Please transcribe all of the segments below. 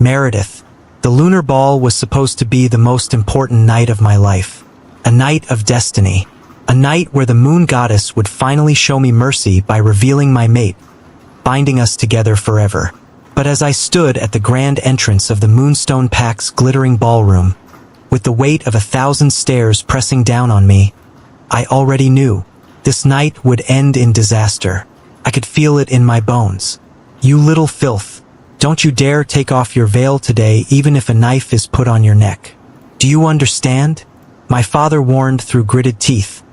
Meredith, the lunar ball was supposed to be the most important night of my life. A night of destiny. A night where the moon goddess would finally show me mercy by revealing my mate, binding us together forever. But as I stood at the grand entrance of the Moonstone Pack's glittering ballroom, with the weight of 1,000 stairs pressing down on me, I already knew this night would end in disaster. I could feel it in my bones. You little filth. Don't you dare take off your veil today, even if a knife is put on your neck. Do you understand? My father warned through gritted teeth,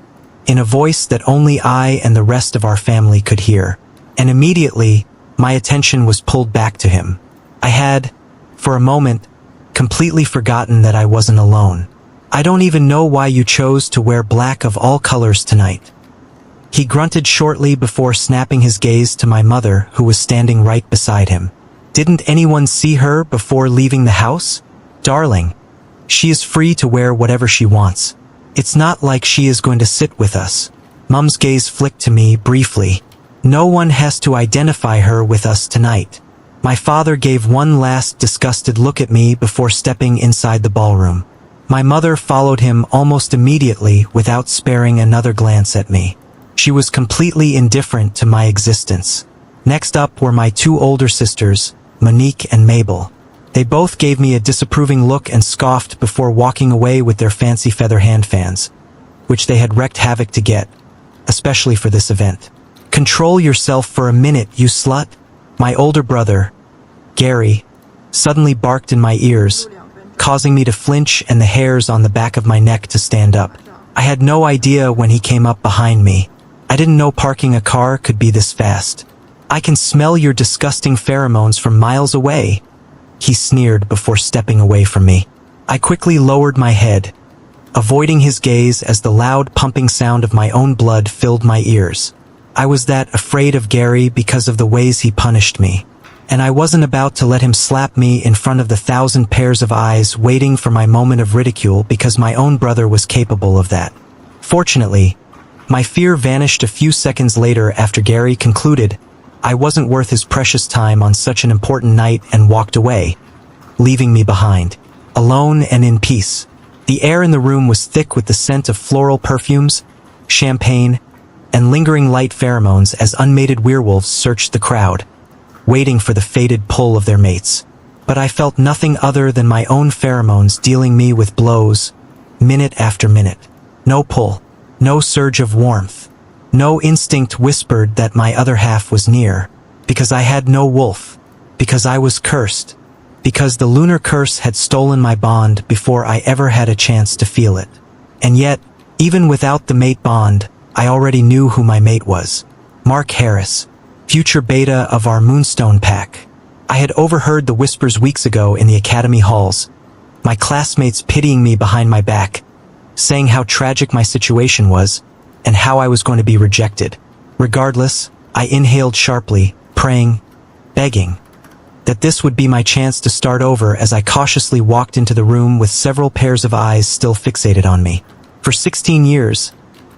in a voice that only I and the rest of our family could hear. And immediately, my attention was pulled back to him. I had, for a moment, completely forgotten that I wasn't alone. I don't even know why you chose to wear black of all colors tonight. He grunted shortly before snapping his gaze to my mother, who was standing right beside him. Didn't anyone see her before leaving the house? Darling, she is free to wear whatever she wants. It's not like she is going to sit with us. Mum's gaze flicked to me briefly. No one has to identify her with us tonight. My father gave one last disgusted look at me before stepping inside the ballroom. My mother followed him almost immediately without sparing another glance at me. She was completely indifferent to my existence. Next up were my two older sisters, Monique and Mabel. They both gave me a disapproving look and scoffed before walking away with their fancy feather hand fans, which they had wreaked havoc to get, especially for this event. Control yourself for a minute, you slut. My older brother, Gary, suddenly barked in my ears, causing me to flinch and the hairs on the back of my neck to stand up. I had no idea when he came up behind me. I didn't know parking a car could be this fast. I can smell your disgusting pheromones from miles away, he sneered before stepping away from me. I quickly lowered my head, avoiding his gaze as the loud pumping sound of my own blood filled my ears. I was that afraid of Gary because of the ways he punished me, and I wasn't about to let him slap me in front of the 1,000 pairs of eyes waiting for my moment of ridicule because my own brother was capable of that. Fortunately, my fear vanished a few seconds later after Gary concluded I wasn't worth his precious time on such an important night and walked away, leaving me behind, alone and in peace. The air in the room was thick with the scent of floral perfumes, champagne, and lingering light pheromones as unmated werewolves searched the crowd, waiting for the fated pull of their mates. But I felt nothing other than my own pheromones dealing me with blows, minute after minute. No pull, no surge of warmth. No instinct whispered that my other half was near, because I had no wolf, because I was cursed, because the lunar curse had stolen my bond before I ever had a chance to feel it. And yet, even without the mate bond, I already knew who my mate was. Mark Harris, future beta of our Moonstone Pack. I had overheard the whispers weeks ago in the academy halls, my classmates pitying me behind my back, saying how tragic my situation was, and how I was going to be rejected. Regardless, I inhaled sharply, praying, begging, that this would be my chance to start over as I cautiously walked into the room with several pairs of eyes still fixated on me. For 16 years,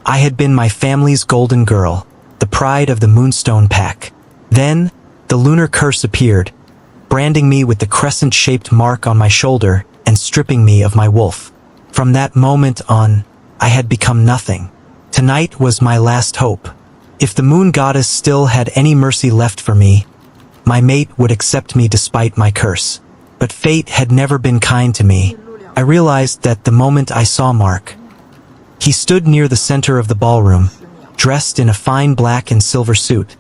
I had been my family's golden girl, the pride of the Moonstone Pack. Then, the lunar curse appeared, branding me with the crescent-shaped mark on my shoulder and stripping me of my wolf. From that moment on, I had become nothing. Tonight was my last hope. If the moon goddess still had any mercy left for me, my mate would accept me despite my curse. But fate had never been kind to me. I realized that the moment I saw Mark. He stood near the center of the ballroom, dressed in a fine black and silver suit,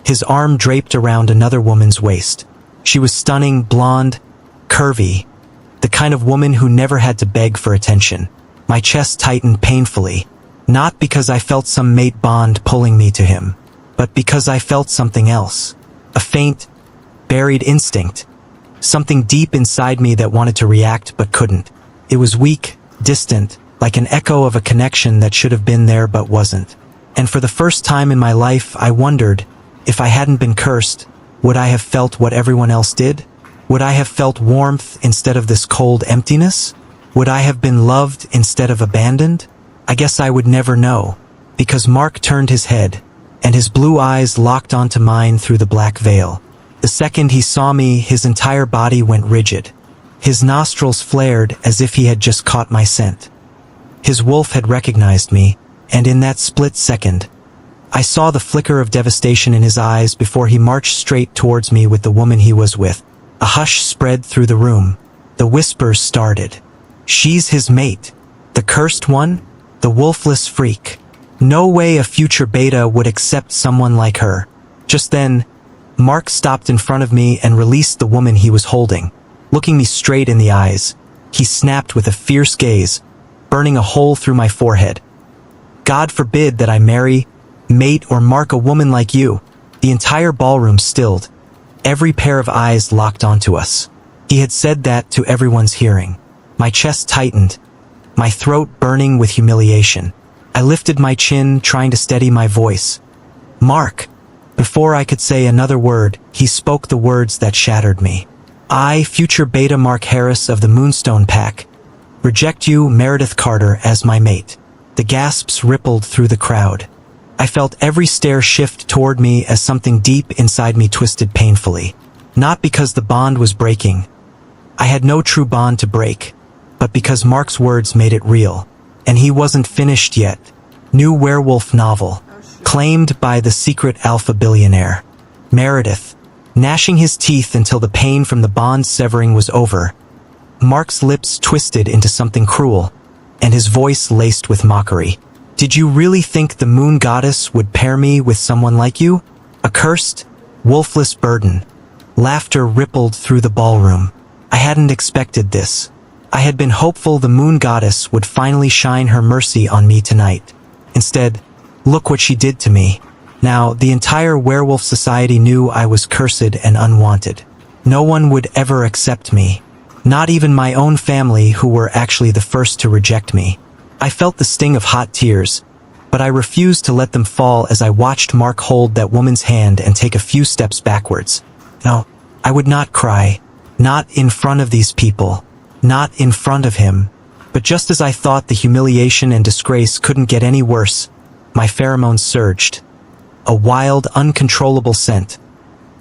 his arm draped around another woman's waist. She was stunning, blonde, curvy, the kind of woman who never had to beg for attention. My chest tightened painfully. Not because I felt some mate bond pulling me to him, but because I felt something else. A faint, buried instinct. Something deep inside me that wanted to react but couldn't. It was weak, distant, like an echo of a connection that should have been there but wasn't. And for the first time in my life, I wondered, if I hadn't been cursed, would I have felt what everyone else did? Would I have felt warmth instead of this cold emptiness? Would I have been loved instead of abandoned? I guess I would never know, because Mark turned his head, and his blue eyes locked onto mine through the black veil. The second he saw me, his entire body went rigid. His nostrils flared as if he had just caught my scent. His wolf had recognized me, and in that split second, I saw the flicker of devastation in his eyes before he marched straight towards me with the woman he was with. A hush spread through the room. The whispers started. She's his mate. The cursed one? The wolfless freak. No way a future beta would accept someone like her. Just then, Mark stopped in front of me and released the woman he was holding. Looking me straight in the eyes, he snapped with a fierce gaze, burning a hole through my forehead. God forbid that I marry, mate, or mark a woman like you. The entire ballroom stilled. Every pair of eyes locked onto us. He had said that to everyone's hearing. My chest tightened, my throat burning with humiliation. I lifted my chin, trying to steady my voice. Mark. Before I could say another word, he spoke the words that shattered me. I, future beta Mark Harris of the Moonstone Pack, reject you, Meredith Carter, as my mate. The gasps rippled through the crowd. I felt every stare shift toward me as something deep inside me twisted painfully. Not because the bond was breaking. I had no true bond to break, but because Mark's words made it real. And he wasn't finished yet. New werewolf novel. Claimed by the secret alpha billionaire. Meredith. Gnashing his teeth until the pain from the bond severing was over. Mark's lips twisted into something cruel, and his voice laced with mockery. Did you really think the moon goddess would pair me with someone like you? A cursed, wolfless burden. Laughter rippled through the ballroom. I hadn't expected this. I had been hopeful the moon goddess would finally shine her mercy on me tonight. Instead, look what she did to me. Now, the entire werewolf society knew I was cursed and unwanted. No one would ever accept me. Not even my own family, who were actually the first to reject me. I felt the sting of hot tears, but I refused to let them fall as I watched Mark hold that woman's hand and take a few steps backwards. No, I would not cry. Not in front of these people. Not in front of him. But just as I thought the humiliation and disgrace couldn't get any worse, my pheromones surged. A wild, uncontrollable scent.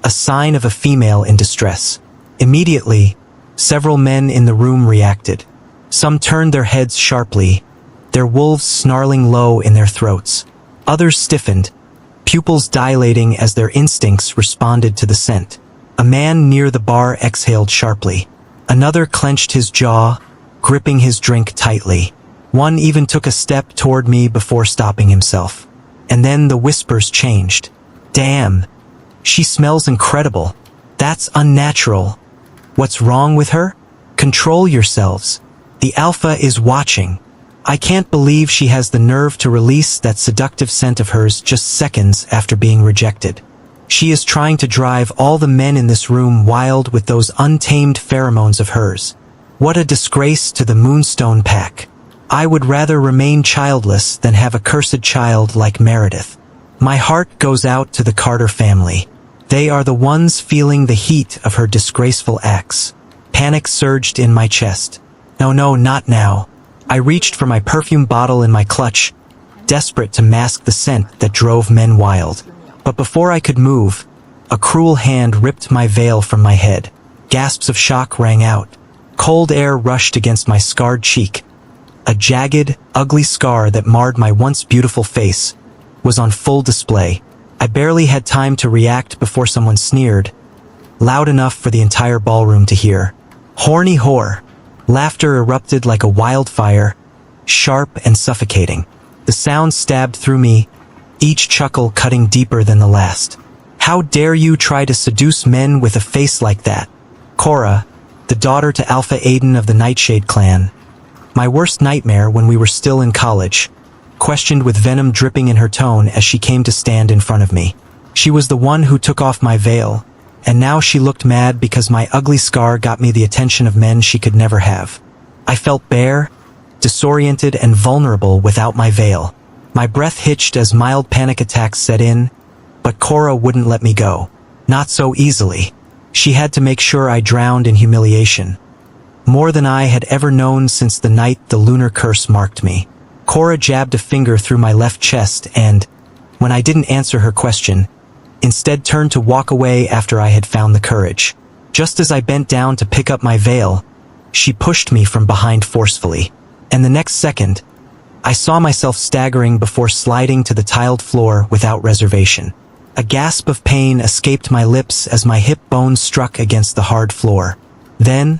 A sign of a female in distress. Immediately, several men in the room reacted. Some turned their heads sharply, their wolves snarling low in their throats. Others stiffened, pupils dilating as their instincts responded to the scent. A man near the bar exhaled sharply. Another clenched his jaw, gripping his drink tightly. One even took a step toward me before stopping himself. And then the whispers changed. Damn. She smells incredible. That's unnatural. What's wrong with her? Control yourselves. The alpha is watching. I can't believe she has the nerve to release that seductive scent of hers just seconds after being rejected. She is trying to drive all the men in this room wild with those untamed pheromones of hers. What a disgrace to the Moonstone Pack. I would rather remain childless than have a cursed child like Meredith. My heart goes out to the Carter family. They are the ones feeling the heat of her disgraceful acts. Panic surged in my chest. No, not now. I reached for my perfume bottle in my clutch, desperate to mask the scent that drove men wild. But before I could move, a cruel hand ripped my veil from my head. Gasps of shock rang out. Cold air rushed against my scarred cheek. A jagged, ugly scar that marred my once beautiful face was on full display. I barely had time to react before someone sneered, loud enough for the entire ballroom to hear. Horny whore. Laughter erupted like a wildfire, sharp and suffocating. The sound stabbed through me, each chuckle cutting deeper than the last. How dare you try to seduce men with a face like that? Cora, the daughter to Alpha Aiden of the Nightshade clan, my worst nightmare when we were still in college, questioned with venom dripping in her tone as she came to stand in front of me. She was the one who took off my veil, and now she looked mad because my ugly scar got me the attention of men she could never have. I felt bare, disoriented, and vulnerable without my veil. My breath hitched as mild panic attacks set in, but Cora wouldn't let me go. Not so easily. She had to make sure I drowned in humiliation. More than I had ever known since the night the lunar curse marked me. Cora jabbed a finger through my left chest and, when I didn't answer her question, instead turned to walk away after I had found the courage. Just as I bent down to pick up my veil, she pushed me from behind forcefully, and the next second, I saw myself staggering before sliding to the tiled floor without reservation. A gasp of pain escaped my lips as my hip bones struck against the hard floor. Then,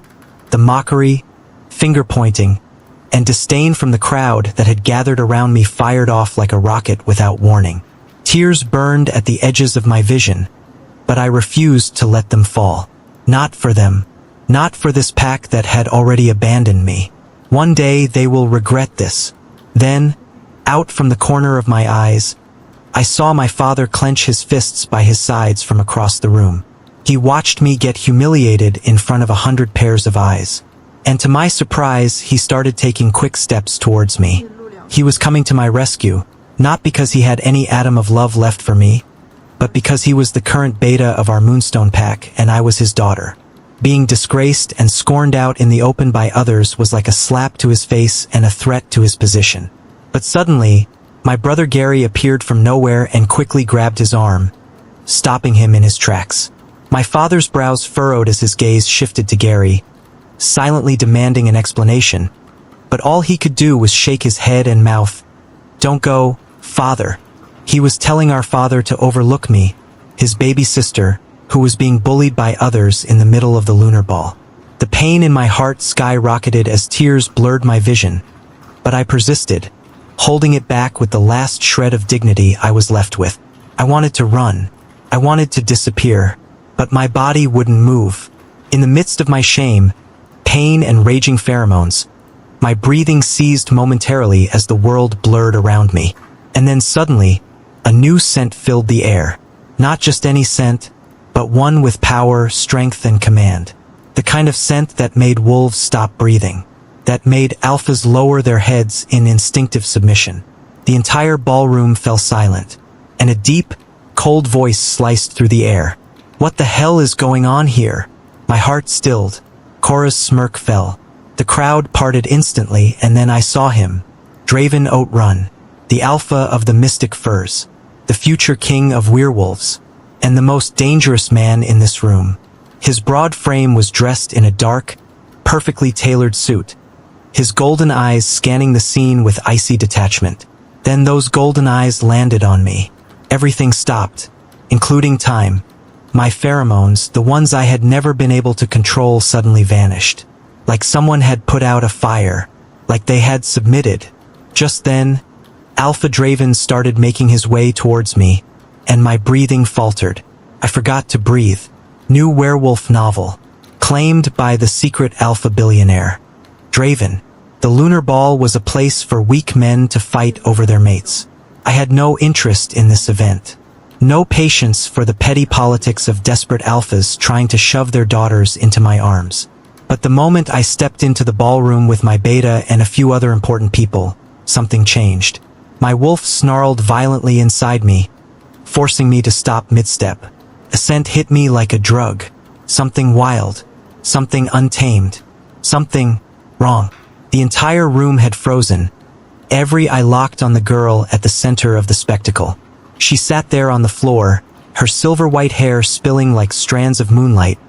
the mockery, finger-pointing, and disdain from the crowd that had gathered around me fired off like a rocket without warning. Tears burned at the edges of my vision, but I refused to let them fall. Not for them. Not for this pack that had already abandoned me. One day they will regret this. Then, out from the corner of my eyes, I saw my father clench his fists by his sides from across the room. He watched me get humiliated in front of 100 pairs of eyes. And to my surprise, he started taking quick steps towards me. He was coming to my rescue, not because he had any atom of love left for me, but because he was the current beta of our Moonstone pack and I was his daughter. Being disgraced and scorned out in the open by others was like a slap to his face and a threat to his position. But suddenly, my brother Gary appeared from nowhere and quickly grabbed his arm, stopping him in his tracks. My father's brows furrowed as his gaze shifted to Gary, silently demanding an explanation, but all he could do was shake his head and mouth. "Don't go, father." He was telling our father to overlook me, his baby sister, who was being bullied by others in the middle of the lunar ball. The pain in my heart skyrocketed as tears blurred my vision, but I persisted, holding it back with the last shred of dignity I was left with. I wanted to run. I wanted to disappear, but my body wouldn't move. In the midst of my shame, pain and raging pheromones, my breathing seized momentarily as the world blurred around me. And then suddenly, a new scent filled the air. Not just any scent, but one with power, strength, and command. The kind of scent that made wolves stop breathing. That made alphas lower their heads in instinctive submission. The entire ballroom fell silent, and a deep, cold voice sliced through the air. "What the hell is going on here?" My heart stilled. Cora's smirk fell. The crowd parted instantly, and then I saw him, Draven Outrun, the alpha of the Mystic Furs, the future king of werewolves, and the most dangerous man in this room. His broad frame was dressed in a dark, perfectly tailored suit, his golden eyes scanning the scene with icy detachment. Then those golden eyes landed on me. Everything stopped, including time. My pheromones, the ones I had never been able to control, suddenly vanished. Like someone had put out a fire, like they had submitted. Just then, Alpha Draven started making his way towards me, and my breathing faltered. I forgot to breathe. New werewolf novel. Claimed by the secret alpha billionaire. Draven. The lunar ball was a place for weak men to fight over their mates. I had no interest in this event. No patience for the petty politics of desperate alphas trying to shove their daughters into my arms. But the moment I stepped into the ballroom with my beta and a few other important people, something changed. My wolf snarled violently inside me, forcing me to stop mid-step. A scent hit me like a drug. Something wild. Something untamed. Something wrong. The entire room had frozen. Every eye locked on the girl at the center of the spectacle. She sat there on the floor, her silver white hair spilling like strands of moonlight,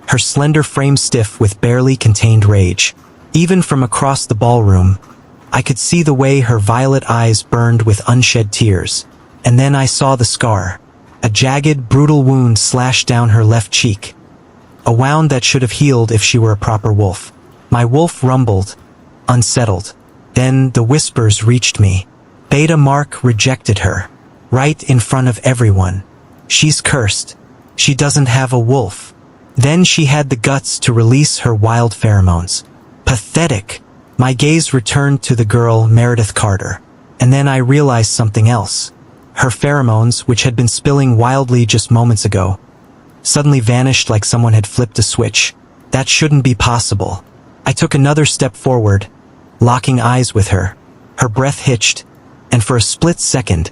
her slender frame stiff with barely contained rage. Even from across the ballroom, I could see the way her violet eyes burned with unshed tears. And then I saw the scar. A jagged, brutal wound slashed down her left cheek. A wound that should have healed if she were a proper wolf. My wolf rumbled, unsettled. Then the whispers reached me. Beta Mark rejected her. Right in front of everyone. She's cursed. She doesn't have a wolf. Then she had the guts to release her wild pheromones. Pathetic. My gaze returned to the girl, Meredith Carter. And then I realized something else. Her pheromones, which had been spilling wildly just moments ago, suddenly vanished like someone had flipped a switch. That shouldn't be possible. I took another step forward, locking eyes with her. Her breath hitched, and for a split second,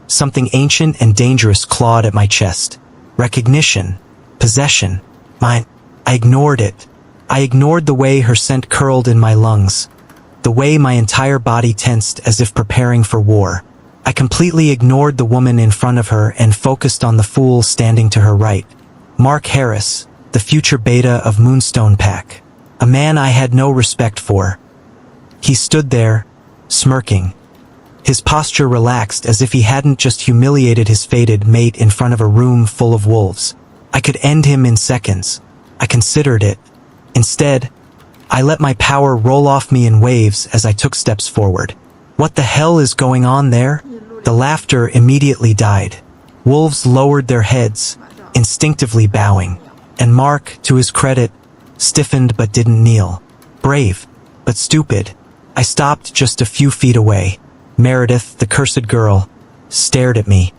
something ancient and dangerous clawed at my chest. Recognition. Possession. Mine. I ignored it. I ignored the way her scent curled in my lungs. The way my entire body tensed as if preparing for war. I completely ignored the woman in front of her and focused on the fool standing to her right. Mark Harris, the future beta of Moonstone Pack. A man I had no respect for. He stood there, smirking. His posture relaxed as if he hadn't just humiliated his fated mate in front of a room full of wolves. I could end him in seconds. I considered it. Instead, I let my power roll off me in waves as I took steps forward. What the hell is going on there? The laughter immediately died. Wolves lowered their heads, instinctively bowing. And Mark, to his credit, stiffened but didn't kneel. Brave, but stupid. I stopped just a few feet away. Meredith, the cursed girl, stared at me.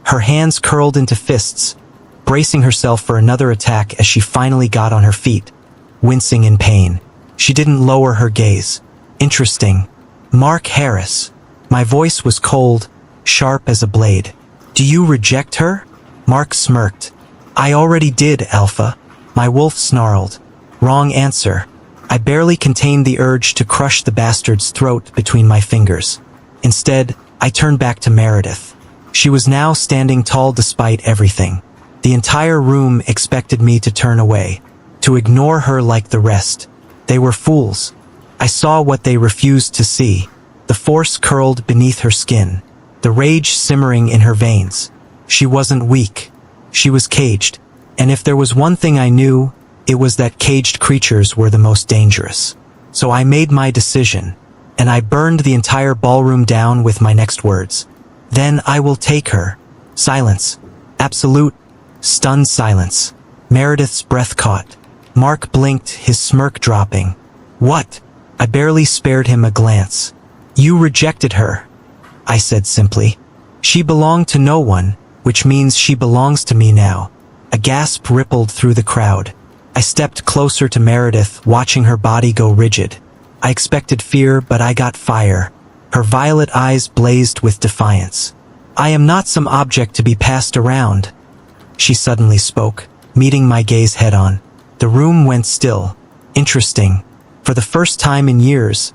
Her hands curled into fists, bracing herself for another attack as she finally got on her feet, wincing in pain. She didn't lower her gaze. Interesting. Mark Harris. My voice was cold, sharp as a blade. Do you reject her? Mark smirked. I already did, Alpha. My wolf snarled. Wrong answer. I barely contained the urge to crush the bastard's throat between my fingers. Instead, I turned back to Meredith. She was now standing tall despite everything. The entire room expected me to turn away, to ignore her like the rest. They were fools. I saw what they refused to see. The force curled beneath her skin, the rage simmering in her veins. She wasn't weak. She was caged. And if there was one thing I knew, it was that caged creatures were the most dangerous. So I made my decision, and I burned the entire ballroom down with my next words. Then I will take her. Silence. Absolute, stunned silence. Meredith's breath caught. Mark blinked, his smirk dropping. What? I barely spared him a glance. You rejected her, I said simply. She belonged to no one, which means she belongs to me now. A gasp rippled through the crowd. I stepped closer to Meredith, watching her body go rigid. I expected fear, but I got fire. Her violet eyes blazed with defiance. I am not some object to be passed around, she suddenly spoke, meeting my gaze head-on. The room went still. Interesting. For the first time in years,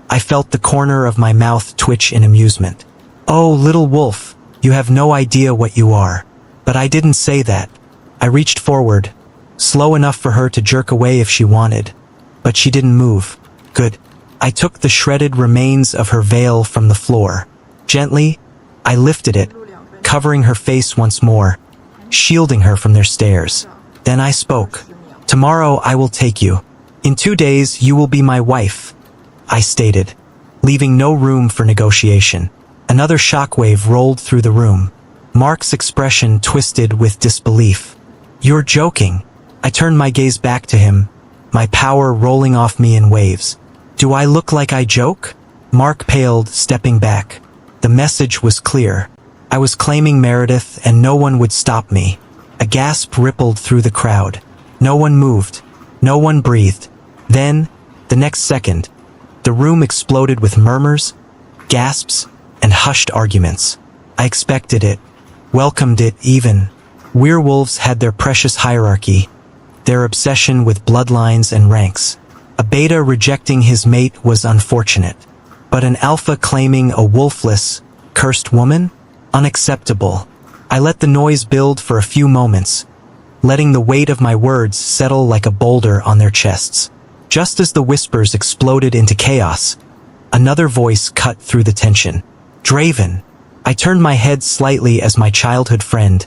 I felt the corner of my mouth twitch in amusement. Oh, little wolf, you have no idea what you are. But I didn't say that. I reached forward, slow enough for her to jerk away if she wanted. But she didn't move. Good. I took the shredded remains of her veil from the floor. Gently, I lifted it, covering her face once more, shielding her from their stares. Then I spoke. Tomorrow I will take you. In 2 days you will be my wife, I stated, leaving no room for negotiation. Another shockwave rolled through the room. Mark's expression twisted with disbelief. You're joking. I turned my gaze back to him, my power rolling off me in waves. Do I look like I joke? Mark paled, stepping back. The message was clear. I was claiming Meredith and no one would stop me. A gasp rippled through the crowd. No one moved. No one breathed. Then, the next second, the room exploded with murmurs, gasps, and hushed arguments. I expected it, welcomed it even. Werewolves had their precious hierarchy, their obsession with bloodlines and ranks. A beta rejecting his mate was unfortunate. But an alpha claiming a wolfless, cursed woman? Unacceptable. I let the noise build for a few moments, letting the weight of my words settle like a boulder on their chests. Just as the whispers exploded into chaos, another voice cut through the tension. Draven. I turned my head slightly as my childhood friend,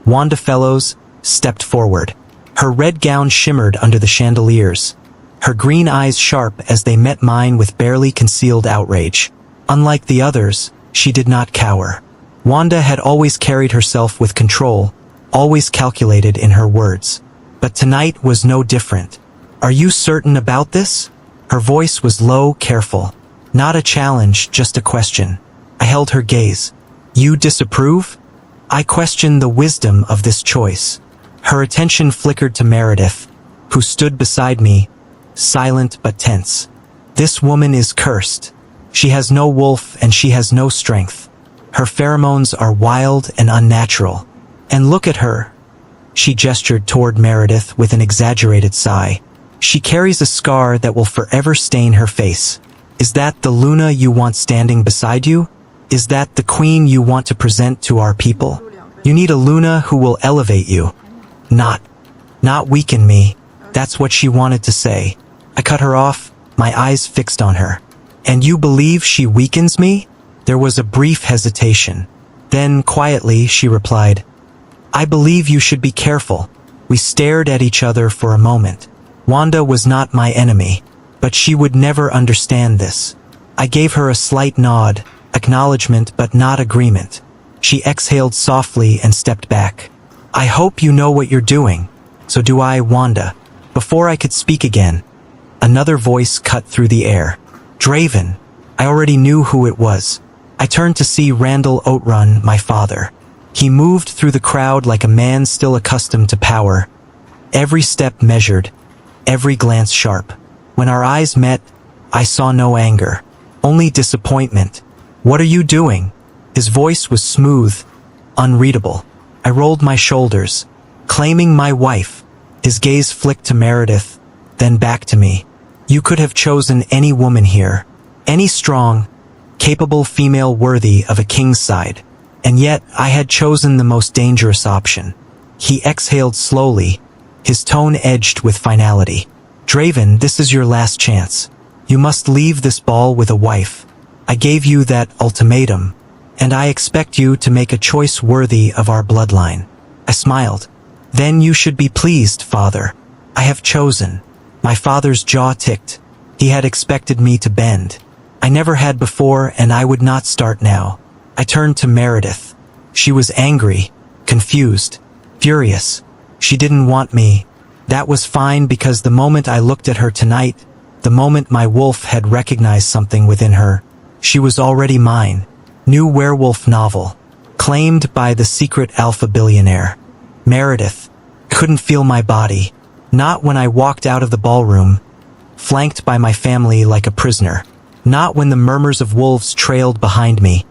Wanda Fellows, stepped forward. Her red gown shimmered under the chandeliers, her green eyes sharp as they met mine with barely concealed outrage. Unlike the others, she did not cower. Wanda had always carried herself with control, always calculated in her words. But tonight was no different. Are you certain about this? Her voice was low, careful. Not a challenge, just a question. I held her gaze. You disapprove? I questioned the wisdom of this choice. Her attention flickered to Meredith, who stood beside me, silent but tense. This woman is cursed. She has no wolf and she has no strength. Her pheromones are wild and unnatural. And look at her. She gestured toward Meredith with an exaggerated sigh. She carries a scar that will forever stain her face. Is that the Luna you want standing beside you? Is that the queen you want to present to our people? You need a Luna who will elevate you. Not weaken me. That's what she wanted to say. I cut her off, my eyes fixed on her. And you believe she weakens me? There was a brief hesitation. Then, quietly, she replied, I believe you should be careful. We stared at each other for a moment. Wanda was not my enemy, but she would never understand this. I gave her a slight nod, acknowledgement but not agreement. She exhaled softly and stepped back. I hope you know what you're doing. So do I, Wanda. Before I could speak again, another voice cut through the air. Draven. I already knew who it was. I turned to see Randall Outrun, my father. He moved through the crowd like a man still accustomed to power. Every step measured, every glance sharp. When our eyes met, I saw no anger, only disappointment. What are you doing? His voice was smooth, unreadable. I rolled my shoulders, claiming my wife. His gaze flicked to Meredith, then back to me. You could have chosen any woman here, any strong, capable female worthy of a king's side. And yet, I had chosen the most dangerous option. He exhaled slowly, his tone edged with finality. Draven, this is your last chance. You must leave this ball with a wife. I gave you that ultimatum, and I expect you to make a choice worthy of our bloodline. I smiled. Then you should be pleased, father. I have chosen. My father's jaw ticked. He had expected me to bend. I never had before, and I would not start now. I turned to Meredith. She was angry, confused, furious. She didn't want me. That was fine because the moment I looked at her tonight, the moment my wolf had recognized something within her, she was already mine. New werewolf novel. Claimed by the secret alpha billionaire. Meredith. Couldn't feel my body. Not when I walked out of the ballroom, flanked by my family like a prisoner. Not when the murmurs of wolves trailed behind me,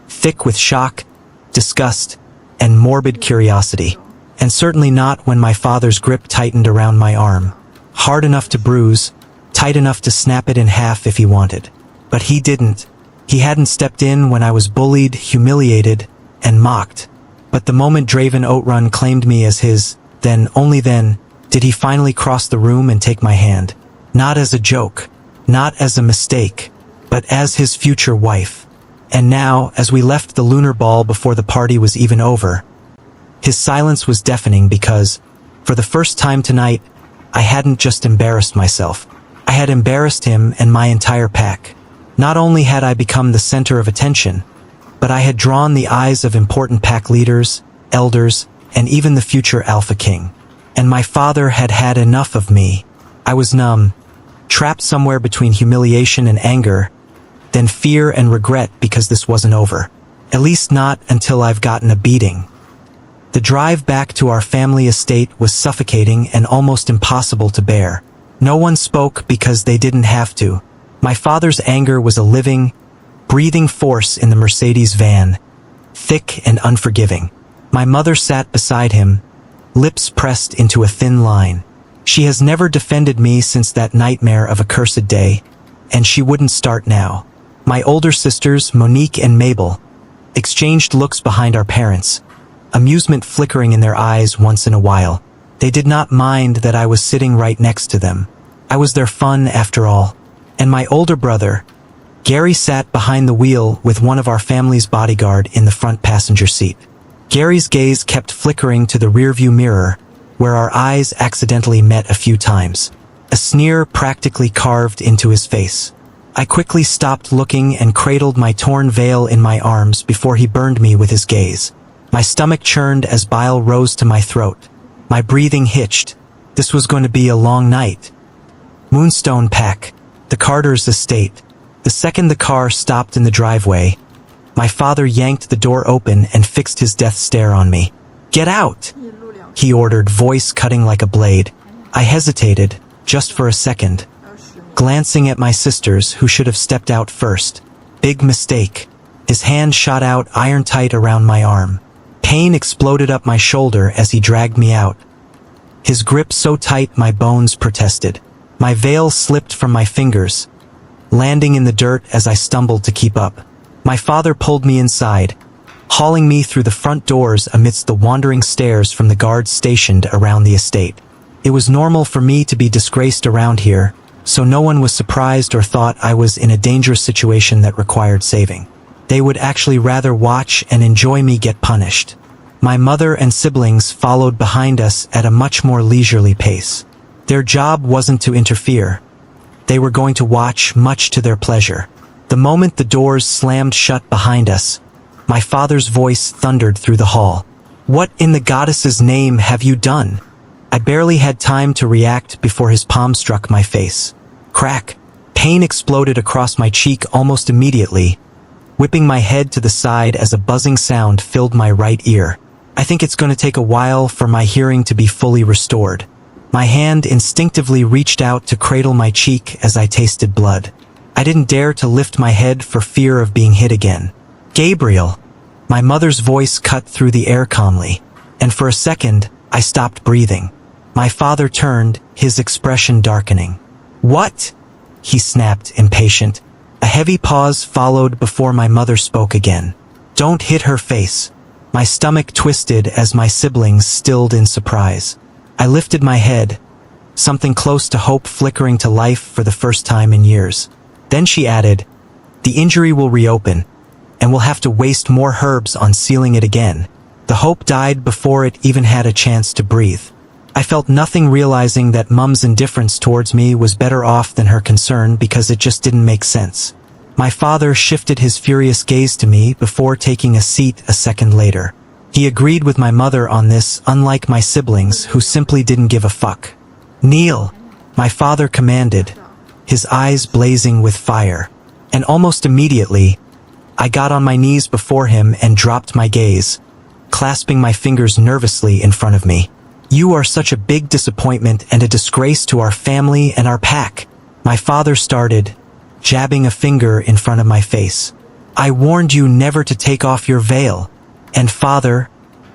thick with shock, disgust, and morbid curiosity. And certainly not when my father's grip tightened around my arm. Hard enough to bruise, tight enough to snap it in half if he wanted. But he didn't. He hadn't stepped in when I was bullied, humiliated, and mocked. But the moment Draven Outrun claimed me as his, then, only then, did he finally cross the room and take my hand. Not as a joke, not as a mistake, but as his future wife. And now, as we left the lunar ball before the party was even over, his silence was deafening because, for the first time tonight, I hadn't just embarrassed myself. I had embarrassed him and my entire pack. Not only had I become the center of attention, but I had drawn the eyes of important pack leaders, elders, and even the future Alpha King. And my father had had enough of me. I was numb, trapped somewhere between humiliation and anger, then fear and regret because this wasn't over. At least not until I've gotten a beating. The drive back to our family estate was suffocating and almost impossible to bear. No one spoke because they didn't have to. My father's anger was a living, breathing force in the Mercedes van, thick and unforgiving. My mother sat beside him, lips pressed into a thin line. She has never defended me since that nightmare of a cursed day, and she wouldn't start now. My older sisters, Monique and Mabel, exchanged looks behind our parents, amusement flickering in their eyes once in a while. They did not mind that I was sitting right next to them. I was their fun after all. And my older brother, Gary, sat behind the wheel with one of our family's bodyguard in the front passenger seat. Gary's gaze kept flickering to the rearview mirror, where our eyes accidentally met a few times. A sneer practically carved into his face. I quickly stopped looking and cradled my torn veil in my arms before he burned me with his gaze. My stomach churned as bile rose to my throat. My breathing hitched. This was going to be a long night. Moonstone Pack. The Carter's estate. The second the car stopped in the driveway, my father yanked the door open and fixed his death stare on me. "Get out!" he ordered, voice cutting like a blade. I hesitated, just for a second, glancing at my sisters who should have stepped out first. Big mistake. His hand shot out iron tight around my arm. Pain exploded up my shoulder as he dragged me out. His grip so tight my bones protested. My veil slipped from my fingers, landing in the dirt as I stumbled to keep up. My father pulled me inside, hauling me through the front doors amidst the wandering stares from the guards stationed around the estate. It was normal for me to be disgraced around here, so no one was surprised or thought I was in a dangerous situation that required saving. They would actually rather watch and enjoy me get punished. My mother and siblings followed behind us at a much more leisurely pace. Their job wasn't to interfere. They were going to watch, much to their pleasure. The moment the doors slammed shut behind us, my father's voice thundered through the hall. "What in the goddess's name have you done?" I barely had time to react before his palm struck my face. Crack! Pain exploded across my cheek almost immediately, whipping my head to the side as a buzzing sound filled my right ear. I think it's going to take a while for my hearing to be fully restored. My hand instinctively reached out to cradle my cheek as I tasted blood. I didn't dare to lift my head for fear of being hit again. "Gabriel!" My mother's voice cut through the air calmly, and for a second, I stopped breathing. My father turned, his expression darkening. "What?" he snapped, impatient. A heavy pause followed before my mother spoke again. "Don't hit her face." My stomach twisted as my siblings stilled in surprise. I lifted my head, something close to hope flickering to life for the first time in years. Then she added, "The injury will reopen, and we'll have to waste more herbs on sealing it again." The hope died before it even had a chance to breathe. I felt nothing, realizing that Mum's indifference towards me was better off than her concern because it just didn't make sense. My father shifted his furious gaze to me before taking a seat a second later. He agreed with my mother on this, unlike my siblings who simply didn't give a fuck. "Kneel," my father commanded, his eyes blazing with fire. And almost immediately, I got on my knees before him and dropped my gaze, clasping my fingers nervously in front of me. "You are such a big disappointment and a disgrace to our family and our pack," my father started, jabbing a finger in front of my face. "I warned you never to take off your veil. And father,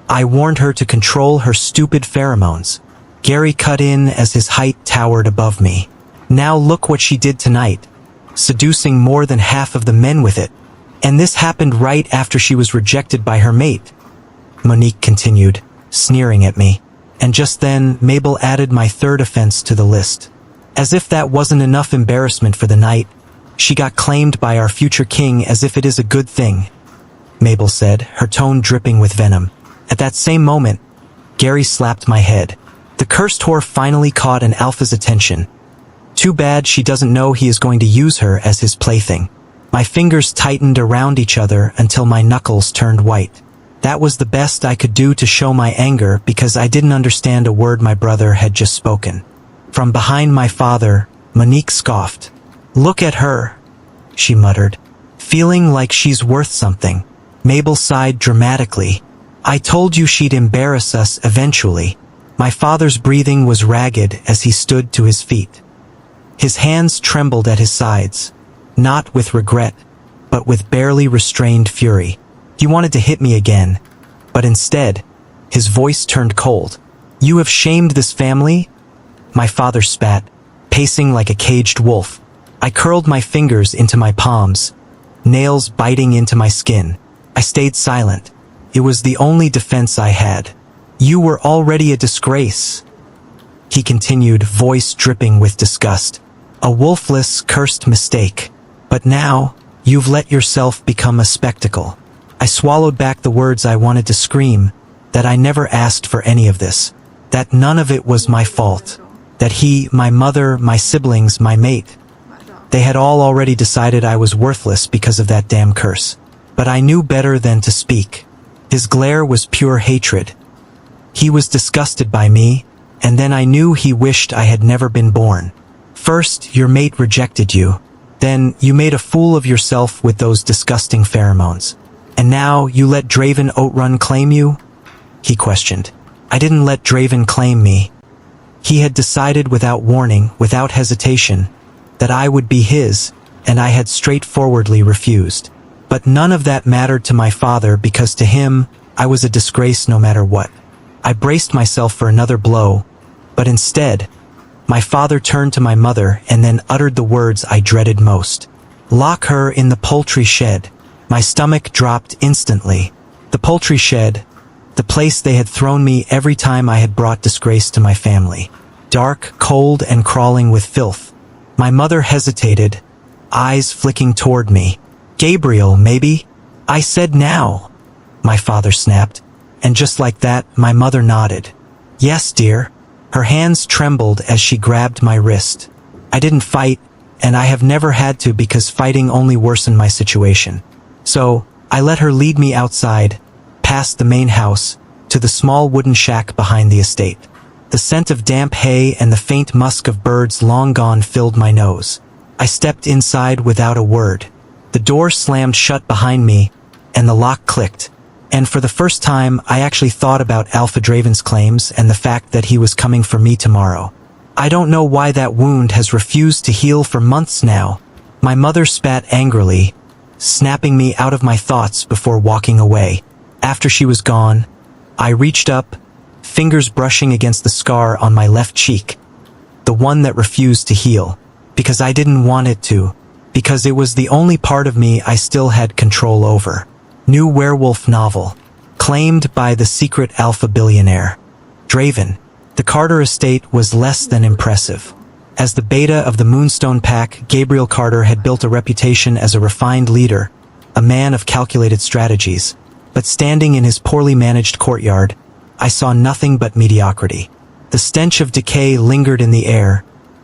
I warned her to control her stupid pheromones." Gary cut in as his height towered above me. "Now look what she did tonight, seducing more than half of the men with it. And this happened right after she was rejected by her mate," Monique continued, sneering at me. And just then, Mabel added my third offense to the list. As if that wasn't enough embarrassment for the night, she got claimed by our future king as if it is a good thing, Mabel said, her tone dripping with venom. At that same moment, Gary slapped my head. The cursed whore finally caught an alpha's attention. Too bad she doesn't know he is going to use her as his plaything. My fingers tightened around each other until my knuckles turned white. That was the best I could do to show my anger because I didn't understand a word my brother had just spoken. From behind my father, Monique scoffed. "Look at her," she muttered, "feeling like she's worth something." Mabel sighed dramatically. "I told you she'd embarrass us eventually." My father's breathing was ragged as he stood to his feet. His hands trembled at his sides, not with regret, but with barely restrained fury. He wanted to hit me again, but instead, his voice turned cold. "You have shamed this family?" My father spat, pacing like a caged wolf. I curled my fingers into my palms, nails biting into my skin. I stayed silent. It was the only defense I had. "You were already a disgrace," he continued, voice dripping with disgust. "A wolfless, cursed mistake. But now, you've let yourself become a spectacle." I swallowed back the words I wanted to scream, that I never asked for any of this, that none of it was my fault, that he, my mother, my siblings, my mate, they had all already decided I was worthless because of that damn curse. But I knew better than to speak. His glare was pure hatred. He was disgusted by me, and then I knew he wished I had never been born. "First, your mate rejected you. Then, you made a fool of yourself with those disgusting pheromones. And now, you let Draven Outrun claim you?" he questioned. "I didn't let Draven claim me. He had decided without warning, without hesitation, that I would be his, and I had straightforwardly refused. But none of that mattered to my father because to him, I was a disgrace no matter what." I braced myself for another blow, but instead, my father turned to my mother and then uttered the words I dreaded most. "Lock her in the poultry shed." My stomach dropped instantly. The poultry shed, the place they had thrown me every time I had brought disgrace to my family. Dark, cold, and crawling with filth. My mother hesitated, eyes flicking toward me. "Gabriel, maybe?" I said now. My father snapped, and just like that, my mother nodded. "Yes, dear." Her hands trembled as she grabbed my wrist. I didn't fight, and I have never had to because fighting only worsened my situation. So, I let her lead me outside, past the main house, to the small wooden shack behind the estate. The scent of damp hay and the faint musk of birds long gone filled my nose. I stepped inside without a word. The door slammed shut behind me, and the lock clicked. And for the first time, I actually thought about Alpha Draven's claims and the fact that he was coming for me tomorrow. I don't know why that wound has refused to heal for months now. My mother spat angrily, snapping me out of my thoughts before walking away. After she was gone, I reached up, fingers brushing against the scar on my left cheek, the one that refused to heal, because I didn't want it to, because it was the only part of me I still had control over. New werewolf novel, claimed by the secret alpha billionaire. Draven. The Carter estate was less than impressive. As the beta of the Moonstone Pack, Gabriel Carter had built a reputation as a refined leader, a man of calculated strategies. But standing in his poorly managed courtyard, I saw nothing but mediocrity. The stench of decay lingered in the air,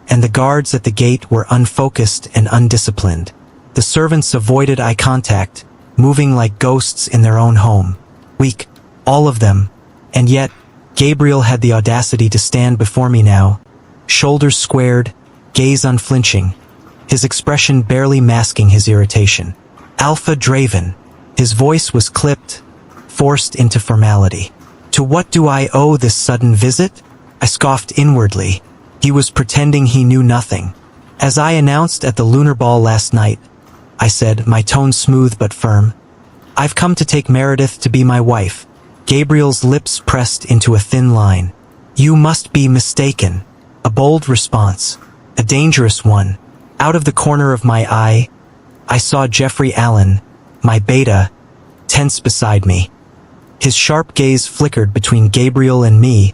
and the guards at the gate were unfocused and undisciplined. The servants avoided eye contact, moving like ghosts in their own home. Weak, all of them, and yet, Gabriel had the audacity to stand before me now, shoulders squared, gaze unflinching, his expression barely masking his irritation. Alpha Draven. His voice was clipped, forced into formality. To what do I owe this sudden visit? I scoffed inwardly. He was pretending he knew nothing. As I announced at the lunar ball last night, I said, my tone smooth but firm, "I've come to take Meredith to be my wife." Gabriel's lips pressed into a thin line. "You must be mistaken." A bold response. A dangerous one. Out of the corner of my eye, I saw Jeffrey Allen, my beta, tense beside me. His sharp gaze flickered between Gabriel and me,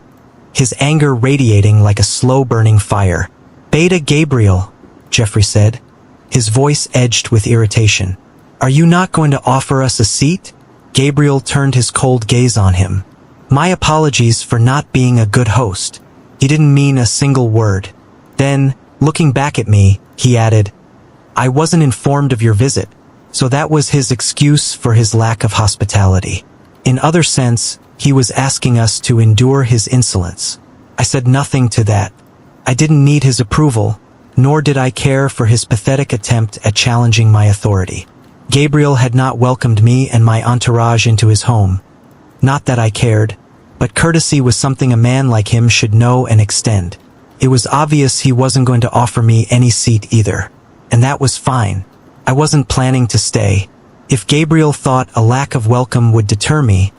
his anger radiating like a slow-burning fire. "Beta Gabriel," Jeffrey said, his voice edged with irritation. "Are you not going to offer us a seat?" Gabriel turned his cold gaze on him. "My apologies for not being a good host." He didn't mean a single word. Then, looking back at me, he added, "I wasn't informed of your visit." So that was his excuse for his lack of hospitality. In other sense, he was asking us to endure his insolence. I said nothing to that. I didn't need his approval, nor did I care for his pathetic attempt at challenging my authority. Gabriel had not welcomed me and my entourage into his home. Not that I cared, but courtesy was something a man like him should know and extend. It was obvious he wasn't going to offer me any seat either, and that was fine. I wasn't planning to stay. If Gabriel thought a lack of welcome would deter me,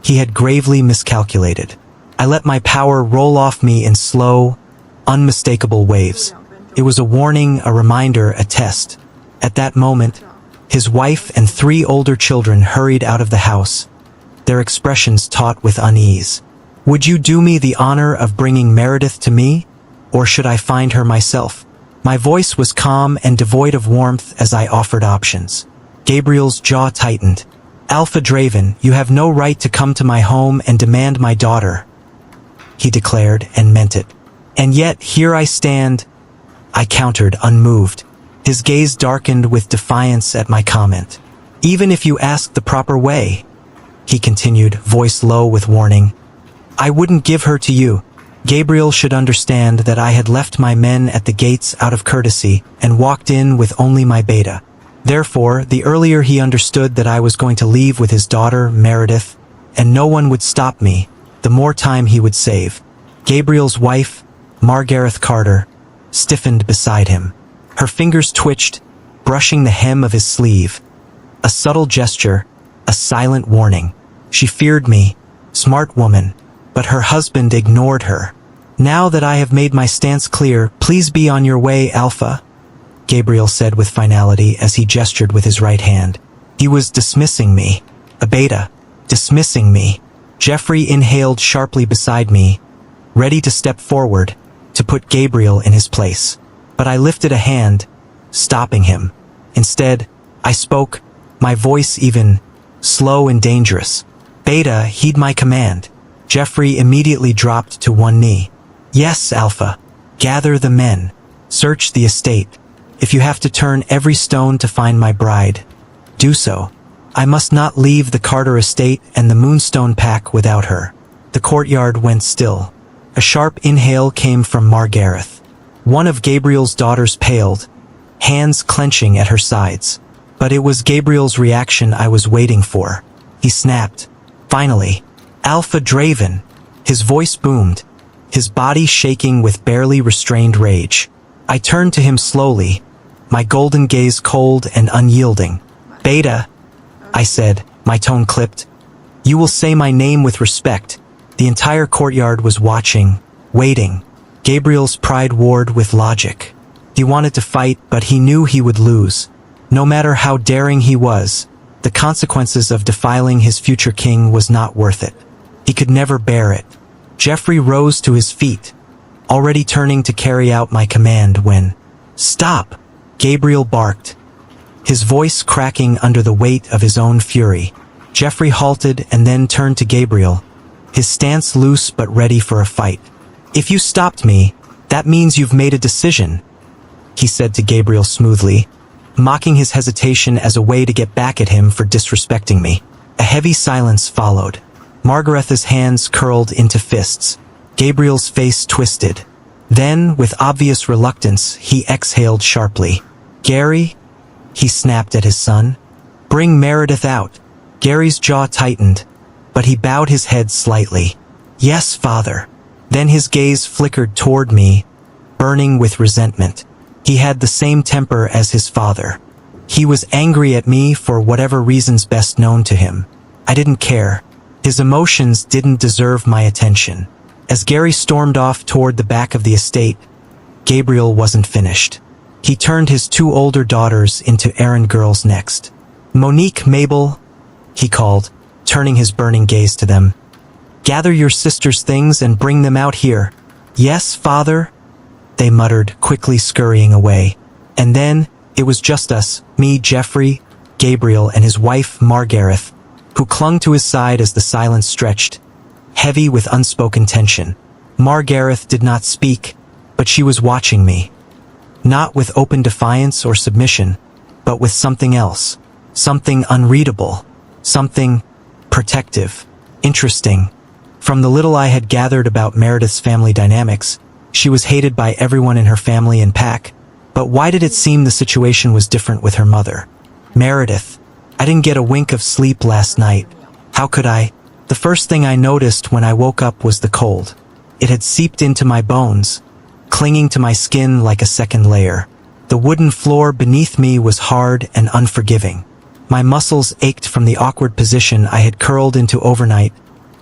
he had gravely miscalculated. I let my power roll off me in slow, unmistakable waves. It was a warning, a reminder, a test. At that moment, his wife and 3 older children hurried out of the house, their expressions taut with unease. "Would you do me the honor of bringing Meredith to me, or should I find her myself?" My voice was calm and devoid of warmth as I offered options. Gabriel's jaw tightened. "Alpha Draven, you have no right to come to my home and demand my daughter," he declared, and meant it. "And yet, here I stand," I countered, unmoved. His gaze darkened with defiance at my comment. "Even if you asked the proper way," he continued, voice low with warning, "I wouldn't give her to you." Gabriel should understand that I had left my men at the gates out of courtesy and walked in with only my beta. Therefore, the earlier he understood that I was going to leave with his daughter, Meredith, and no one would stop me, the more time he would save. Gabriel's wife, Margareth Carter, stiffened beside him. Her fingers twitched, brushing the hem of his sleeve. A subtle gesture, a silent warning. She feared me, smart woman, but her husband ignored her. "Now that I have made my stance clear, please be on your way, Alpha," Gabriel said with finality as he gestured with his right hand. He was dismissing me. A beta. Dismissing me. Jeffrey inhaled sharply beside me, ready to step forward, to put Gabriel in his place. But I lifted a hand, stopping him. Instead, I spoke, my voice even, slow and dangerous. Beta, heed my command. Jeffrey immediately dropped to one knee. Yes, Alpha. Gather the men. Search the estate. If you have to turn every stone to find my bride, do so. I must not leave the Carter estate and the Moonstone pack without her. The courtyard went still. A sharp inhale came from Margareth. One of Gabriel's daughters paled, hands clenching at her sides. But it was Gabriel's reaction I was waiting for. He snapped. Finally. Alpha Draven. His voice boomed, his body shaking with barely restrained rage. I turned to him slowly, my golden gaze cold and unyielding. Beta, I said, my tone clipped. You will say my name with respect. The entire courtyard was watching, waiting. Gabriel's pride warred with logic. He wanted to fight, but he knew he would lose. No matter how daring he was, the consequences of defiling his future king was not worth it. He could never bear it. Jeffrey rose to his feet, already turning to carry out my command when, "Stop!" Gabriel barked, his voice cracking under the weight of his own fury. Jeffrey halted and then turned to Gabriel, his stance loose but ready for a fight. "If you stopped me, that means you've made a decision," he said to Gabriel smoothly, mocking his hesitation as a way to get back at him for disrespecting me. A heavy silence followed. Margaretha's hands curled into fists. Gabriel's face twisted. Then, with obvious reluctance, he exhaled sharply. "Gary?" he snapped at his son. "Bring Meredith out." Gary's jaw tightened, but he bowed his head slightly. "Yes, father." Then his gaze flickered toward me, burning with resentment. He had the same temper as his father. He was angry at me for whatever reasons best known to him. I didn't care. His emotions didn't deserve my attention. As Gary stormed off toward the back of the estate, Gabriel wasn't finished. He turned his two older daughters into errand girls next. "Monique, Mabel," he called, turning his burning gaze to them. "Gather your sister's things and bring them out here." "Yes, father," they muttered, quickly scurrying away. And then, it was just us, me, Jeffrey, Gabriel, and his wife, Margareth, who clung to his side as the silence stretched, heavy with unspoken tension. Margareth did not speak, but she was watching me. Not with open defiance or submission, but with something else. Something unreadable. Something protective. Interesting. From the little I had gathered about Meredith's family dynamics, she was hated by everyone in her family and pack, but why did it seem the situation was different with her mother? Meredith. I didn't get a wink of sleep last night. How could I? The first thing I noticed when I woke up was the cold. It had seeped into my bones, clinging to my skin like a second layer. The wooden floor beneath me was hard and unforgiving. My muscles ached from the awkward position I had curled into overnight,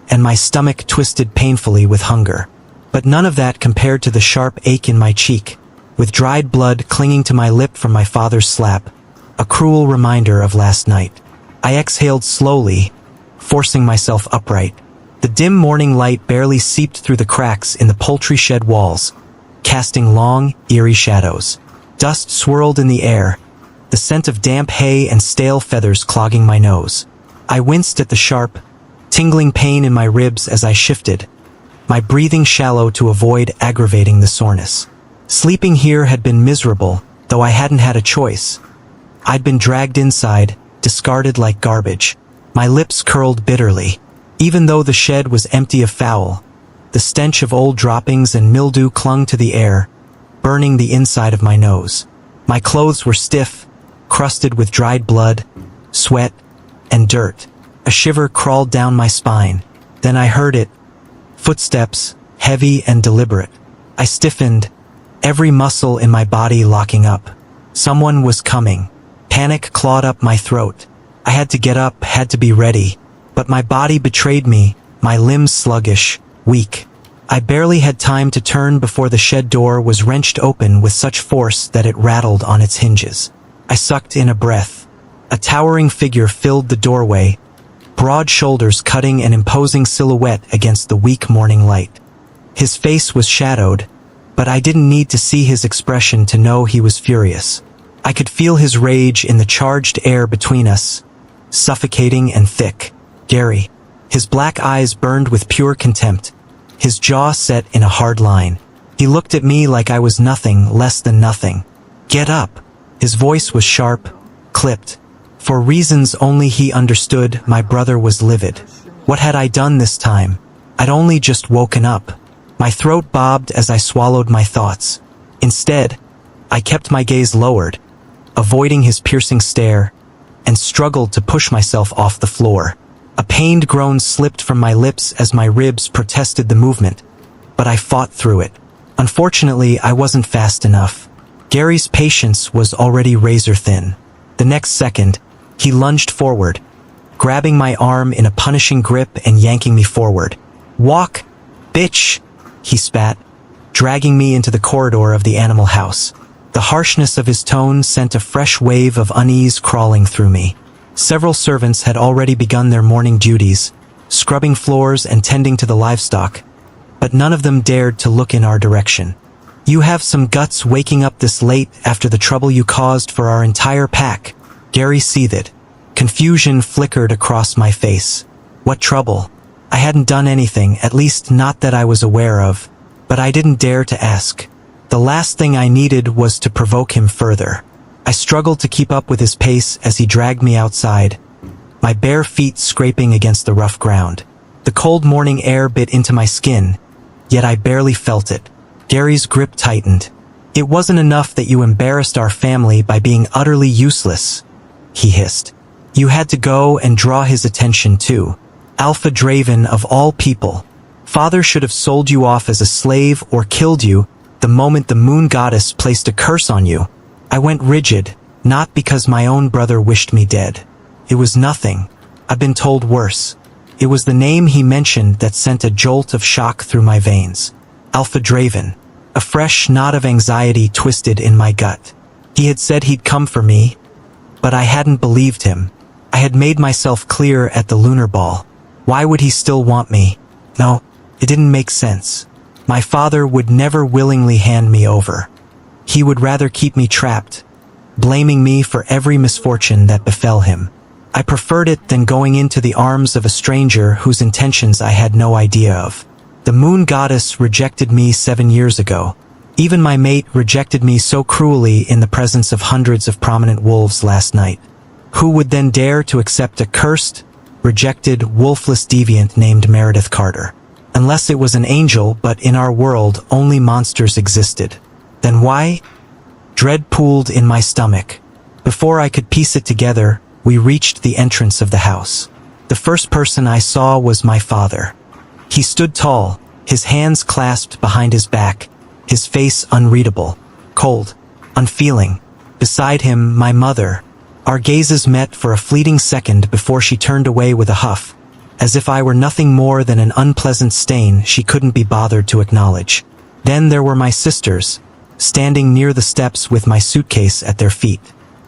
and my stomach twisted painfully with hunger. But none of that compared to the sharp ache in my cheek, with dried blood clinging to my lip from my father's slap, a cruel reminder of last night. I exhaled slowly, forcing myself upright. The dim morning light barely seeped through the cracks in the poultry shed walls, casting long, eerie shadows. Dust swirled in the air, the scent of damp hay and stale feathers clogging my nose. I winced at the sharp, tingling pain in my ribs as I shifted, my breathing shallow to avoid aggravating the soreness. Sleeping here had been miserable, though I hadn't had a choice. I'd been dragged inside, discarded like garbage. My lips curled bitterly. Even though the shed was empty of fowl, the stench of old droppings and mildew clung to the air, burning the inside of my nose. My clothes were stiff, crusted with dried blood, sweat, and dirt. A shiver crawled down my spine. Then I heard it. Footsteps, heavy and deliberate. I stiffened, every muscle in my body locking up. Someone was coming. Panic clawed up my throat. I had to get up, had to be ready. But my body betrayed me, my limbs sluggish, weak. I barely had time to turn before the shed door was wrenched open with such force that it rattled on its hinges. I sucked in a breath, A towering figure filled the doorway, broad shoulders cutting an imposing silhouette against the weak morning light. His face was shadowed, but I didn't need to see his expression to know he was furious. I could feel his rage in the charged air between us, suffocating and thick. Gary. His black eyes burned with pure contempt, his jaw set in a hard line. He looked at me like I was nothing less than nothing. Get up. His voice was sharp, clipped. For reasons only he understood, my brother was livid. What had I done this time? I'd only just woken up. My throat bobbed as I swallowed my thoughts. Instead, I kept my gaze lowered, avoiding his piercing stare, and struggled to push myself off the floor. A pained groan slipped from my lips as my ribs protested the movement, but I fought through it. Unfortunately, I wasn't fast enough. Gary's patience was already razor-thin. The next second, he lunged forward, grabbing my arm in a punishing grip and yanking me forward. "Walk, bitch!" he spat, dragging me into the corridor of the animal house. The harshness of his tone sent a fresh wave of unease crawling through me. Several servants had already begun their morning duties, scrubbing floors and tending to the livestock, but none of them dared to look in our direction. "You have some guts waking up this late after the trouble you caused for our entire pack." Gary seethed. Confusion flickered across my face. What trouble? I hadn't done anything, at least not that I was aware of, but I didn't dare to ask. The last thing I needed was to provoke him further. I struggled to keep up with his pace as he dragged me outside, my bare feet scraping against the rough ground. The cold morning air bit into my skin, yet I barely felt it. Gary's grip tightened. "It wasn't enough that you embarrassed our family by being utterly useless," he hissed. "You had to go and draw his attention too. Alpha Draven of all people. Father should have sold you off as a slave or killed you the moment the moon goddess placed a curse on you." I went rigid, not because my own brother wished me dead. It was nothing. I've been told worse. It was the name he mentioned that sent a jolt of shock through my veins. Alpha Draven. A fresh knot of anxiety twisted in my gut. He had said he'd come for me, but I hadn't believed him. I had made myself clear at the lunar ball. Why would he still want me? No, it didn't make sense. My father would never willingly hand me over. He would rather keep me trapped, blaming me for every misfortune that befell him. I preferred it than going into the arms of a stranger whose intentions I had no idea of. The moon goddess rejected me 7 years ago. Even my mate rejected me so cruelly in the presence of hundreds of prominent wolves last night. Who would then dare to accept a cursed, rejected, wolfless deviant named Meredith Carter? Unless it was an angel, but in our world only monsters existed. Then why? Dread pooled in my stomach. Before I could piece it together, we reached the entrance of the house. The first person I saw was my father. He stood tall, his hands clasped behind his back, his face unreadable, cold, unfeeling. Beside him, my mother. Our gazes met for a fleeting second before she turned away with a huff, as if I were nothing more than an unpleasant stain she couldn't be bothered to acknowledge. Then there were my sisters, standing near the steps with my suitcase at their feet.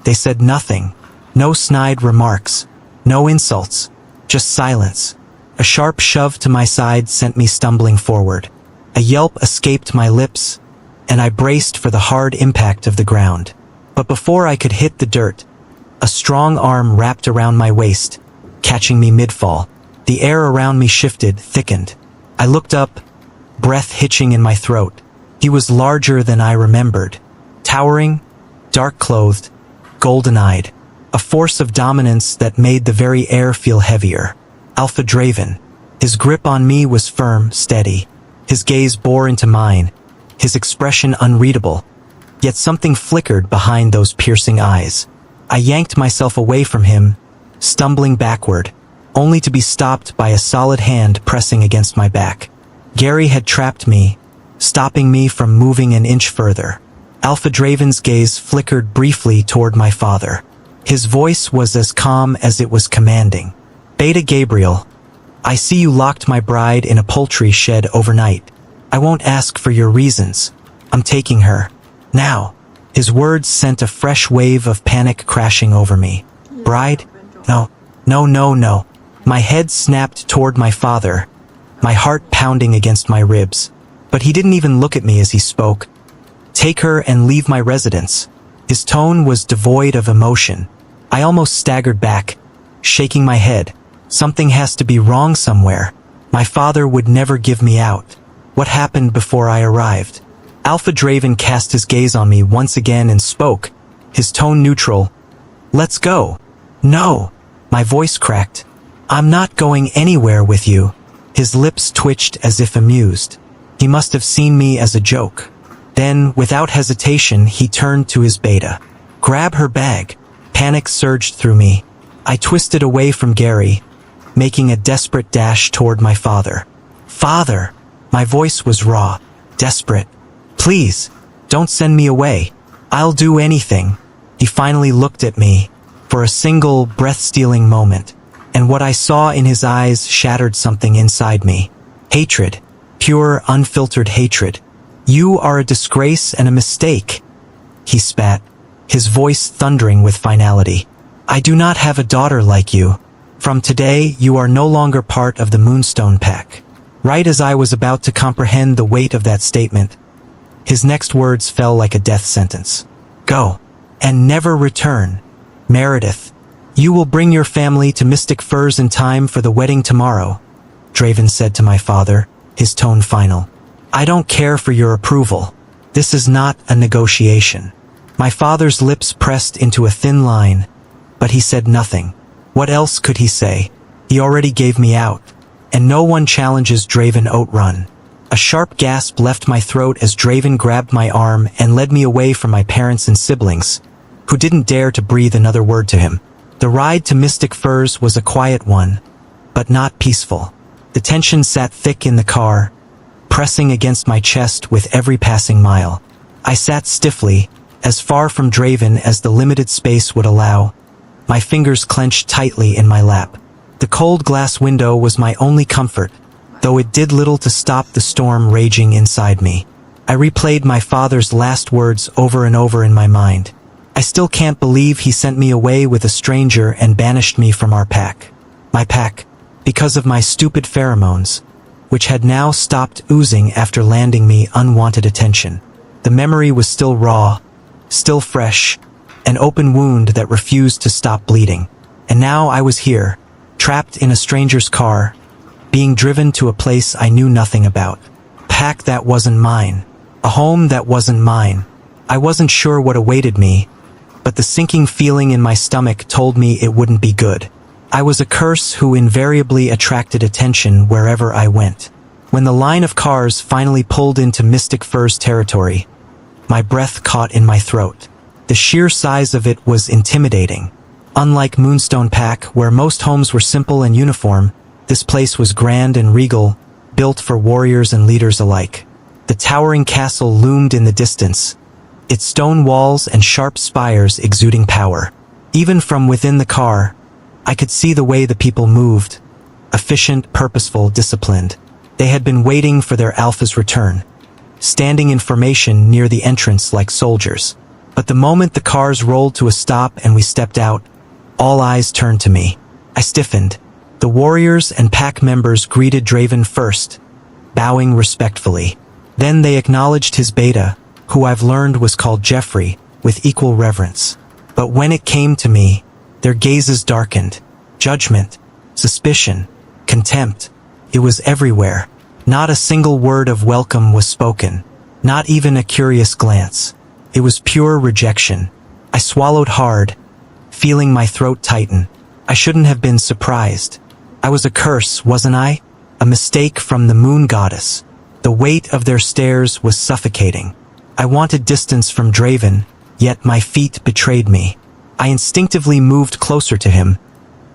They said nothing. No snide remarks. No insults. Just silence. A sharp shove to my side sent me stumbling forward. A yelp escaped my lips, and I braced for the hard impact of the ground. But before I could hit the dirt, a strong arm wrapped around my waist, catching me mid-fall. The air around me shifted, thickened. I looked up, breath hitching in my throat. He was larger than I remembered. Towering, dark-clothed, golden-eyed. A force of dominance that made the very air feel heavier. Alpha Draven. His grip on me was firm, steady. His gaze bore into mine, his expression unreadable. Yet something flickered behind those piercing eyes. I yanked myself away from him, stumbling backward, only to be stopped by a solid hand pressing against my back. Gary had trapped me, stopping me from moving an inch further. Alpha Draven's gaze flickered briefly toward my father. His voice was as calm as it was commanding. "Beta Gabriel, I see you locked my bride in a poultry shed overnight. I won't ask for your reasons. I'm taking her. Now." His words sent a fresh wave of panic crashing over me. Bride? No, no, no, no. My head snapped toward my father, my heart pounding against my ribs. But he didn't even look at me as he spoke. Take her and leave my residence. His tone was devoid of emotion. I almost staggered back, shaking my head. Something has to be wrong somewhere. My father would never give me out. What happened before I arrived? Alpha Draven cast his gaze on me once again and spoke, his tone neutral. Let's go. No. My voice cracked. I'm not going anywhere with you. His lips twitched as if amused. He must have seen me as a joke. Then, without hesitation, he turned to his beta. Grab her bag. Panic surged through me. I twisted away from Gary, making a desperate dash toward my father. Father! My voice was raw, desperate. Please, don't send me away. I'll do anything. He finally looked at me, for a single, breath-stealing moment, and what I saw in his eyes shattered something inside me. Hatred. Pure, unfiltered hatred. You are a disgrace and a mistake. He spat, his voice thundering with finality. I do not have a daughter like you. From today, you are no longer part of the Moonstone Pack. Right as I was about to comprehend the weight of that statement, his next words fell like a death sentence. Go, and never return. Meredith, you will bring your family to Mystic Firs in time for the wedding tomorrow, Draven said to my father, his tone final. I don't care for your approval. This is not a negotiation. My father's lips pressed into a thin line, but he said nothing. What else could he say? He already gave me out, and no one challenges Draven Outrun. A sharp gasp left my throat as Draven grabbed my arm and led me away from my parents and siblings, who didn't dare to breathe another word to him. The ride to Mystic Firs was a quiet one, but not peaceful. The tension sat thick in the car, pressing against my chest with every passing mile. I sat stiffly, as far from Draven as the limited space would allow, my fingers clenched tightly in my lap. The cold glass window was my only comfort, though it did little to stop the storm raging inside me. I replayed my father's last words over and over in my mind. I still can't believe he sent me away with a stranger and banished me from our pack. My pack, because of my stupid pheromones, which had now stopped oozing after landing me unwanted attention. The memory was still raw, still fresh, an open wound that refused to stop bleeding. And now I was here, trapped in a stranger's car, being driven to a place I knew nothing about. Pack that wasn't mine. A home that wasn't mine. I wasn't sure what awaited me, but the sinking feeling in my stomach told me it wouldn't be good. I was a curse who invariably attracted attention wherever I went. When the line of cars finally pulled into Mystic Firs territory, my breath caught in my throat. The sheer size of it was intimidating. Unlike Moonstone Pack, where most homes were simple and uniform, this place was grand and regal, built for warriors and leaders alike. The towering castle loomed in the distance, its stone walls and sharp spires exuding power. Even from within the car, I could see the way the people moved. Efficient, purposeful, disciplined. They had been waiting for their alpha's return, standing in formation near the entrance like soldiers. But the moment the cars rolled to a stop and we stepped out, all eyes turned to me. I stiffened. The warriors and pack members greeted Draven first, bowing respectfully. Then they acknowledged his beta, who I've learned was called Jeffrey, with equal reverence. But when it came to me, their gazes darkened. Judgment, suspicion, contempt. It was everywhere. Not a single word of welcome was spoken. Not even a curious glance. It was pure rejection. I swallowed hard, feeling my throat tighten. I shouldn't have been surprised. I was a curse, wasn't I? A mistake from the moon goddess. The weight of their stares was suffocating. I wanted distance from Draven, yet my feet betrayed me. I instinctively moved closer to him,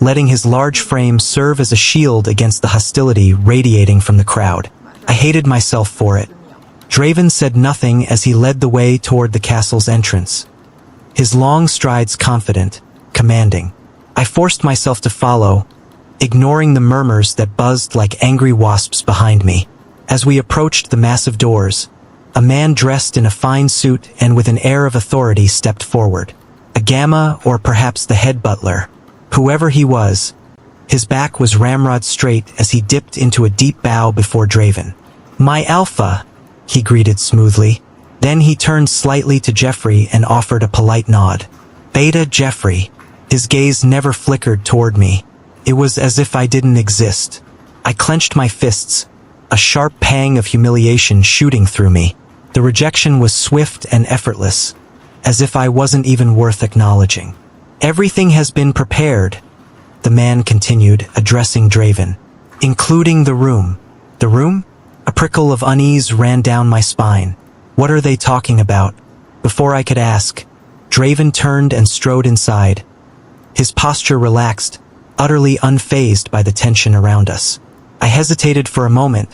letting his large frame serve as a shield against the hostility radiating from the crowd. I hated myself for it. Draven said nothing as he led the way toward the castle's entrance, his long strides confident, commanding. I forced myself to follow, ignoring the murmurs that buzzed like angry wasps behind me. As we approached the massive doors, a man dressed in a fine suit and with an air of authority stepped forward. A gamma, or perhaps the head butler. Whoever he was, his back was ramrod straight as he dipped into a deep bow before Draven. "My alpha," he greeted smoothly. Then he turned slightly to Jeffrey and offered a polite nod. "Beta Jeffrey." His gaze never flickered toward me. It was as if I didn't exist. I clenched my fists, a sharp pang of humiliation shooting through me. The rejection was swift and effortless, as if I wasn't even worth acknowledging. "Everything has been prepared," the man continued, addressing Draven. "Including the room." "The room?" A prickle of unease ran down my spine. What are they talking about? Before I could ask, Draven turned and strode inside. His posture relaxed, utterly unfazed by the tension around us. I hesitated for a moment,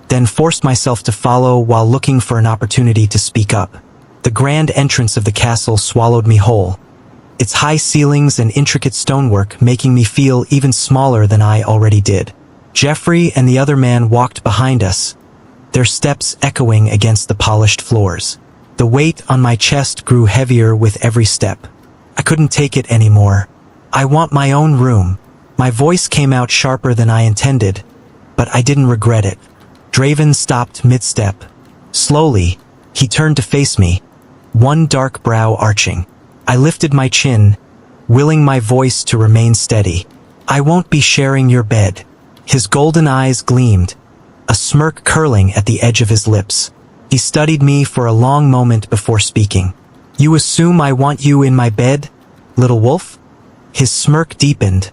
then forced myself to follow while looking for an opportunity to speak up. The grand entrance of the castle swallowed me whole, its high ceilings and intricate stonework making me feel even smaller than I already did. Jeffrey and the other man walked behind us, their steps echoing against the polished floors. The weight on my chest grew heavier with every step. I couldn't take it anymore. "I want my own room." My voice came out sharper than I intended, but I didn't regret it. Draven stopped mid-step. Slowly, he turned to face me, one dark brow arching. I lifted my chin, willing my voice to remain steady. "I won't be sharing your bed." His golden eyes gleamed, a smirk curling at the edge of his lips. He studied me for a long moment before speaking. "You assume I want you in my bed, little wolf?" His smirk deepened,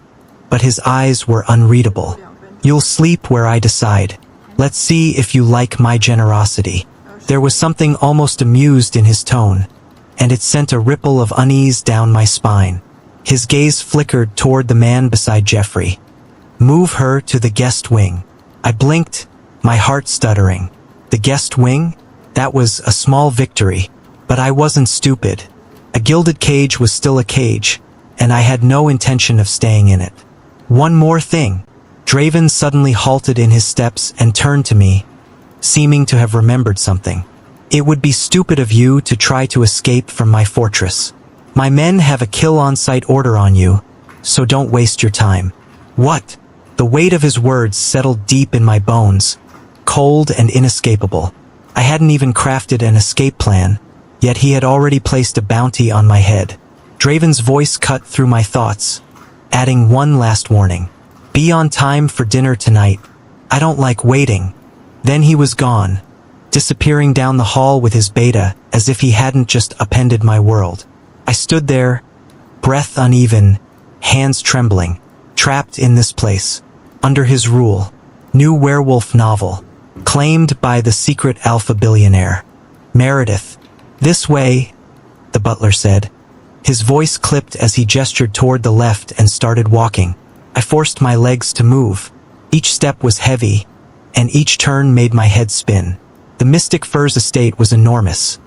but his eyes were unreadable. "You'll sleep where I decide. Let's see if you like my generosity." There was something almost amused in his tone, and it sent a ripple of unease down my spine. His gaze flickered toward the man beside Jeffrey. "Move her to the guest wing." I blinked, my heart stuttering. The guest wing? That was a small victory, but I wasn't stupid. A gilded cage was still a cage, and I had no intention of staying in it. "One more thing." Draven suddenly halted in his steps and turned to me, seeming to have remembered something. "It would be stupid of you to try to escape from my fortress. My men have a kill-on-sight order on you, so don't waste your time." "What?" The weight of his words settled deep in my bones, cold and inescapable. I hadn't even crafted an escape plan, yet he had already placed a bounty on my head. Draven's voice cut through my thoughts, adding one last warning. "Be on time for dinner tonight. I don't like waiting." Then he was gone, disappearing down the hall with his beta as if he hadn't just upended my world. I stood there, breath uneven, hands trembling, trapped in this place, under his rule. New werewolf novel, claimed by the secret alpha billionaire. "Meredith, this way," the butler said. His voice clipped as he gestured toward the left and started walking. I forced my legs to move. Each step was heavy, and each turn made my head spin. The Mystic Firs estate was enormous.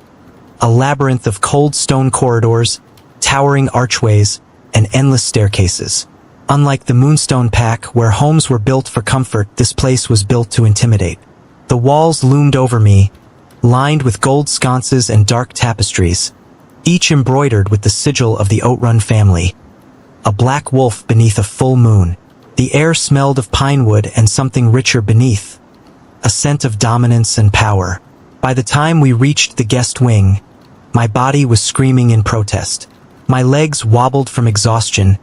A labyrinth of cold stone corridors, towering archways, and endless staircases. Unlike the Moonstone Pack, where homes were built for comfort, this place was built to intimidate. The walls loomed over me, lined with gold sconces and dark tapestries, each embroidered with the sigil of the Outrun family. A black wolf beneath a full moon. The air smelled of pinewood and something richer beneath, a scent of dominance and power. By the time we reached the guest wing, my body was screaming in protest. My legs wobbled from exhaustion,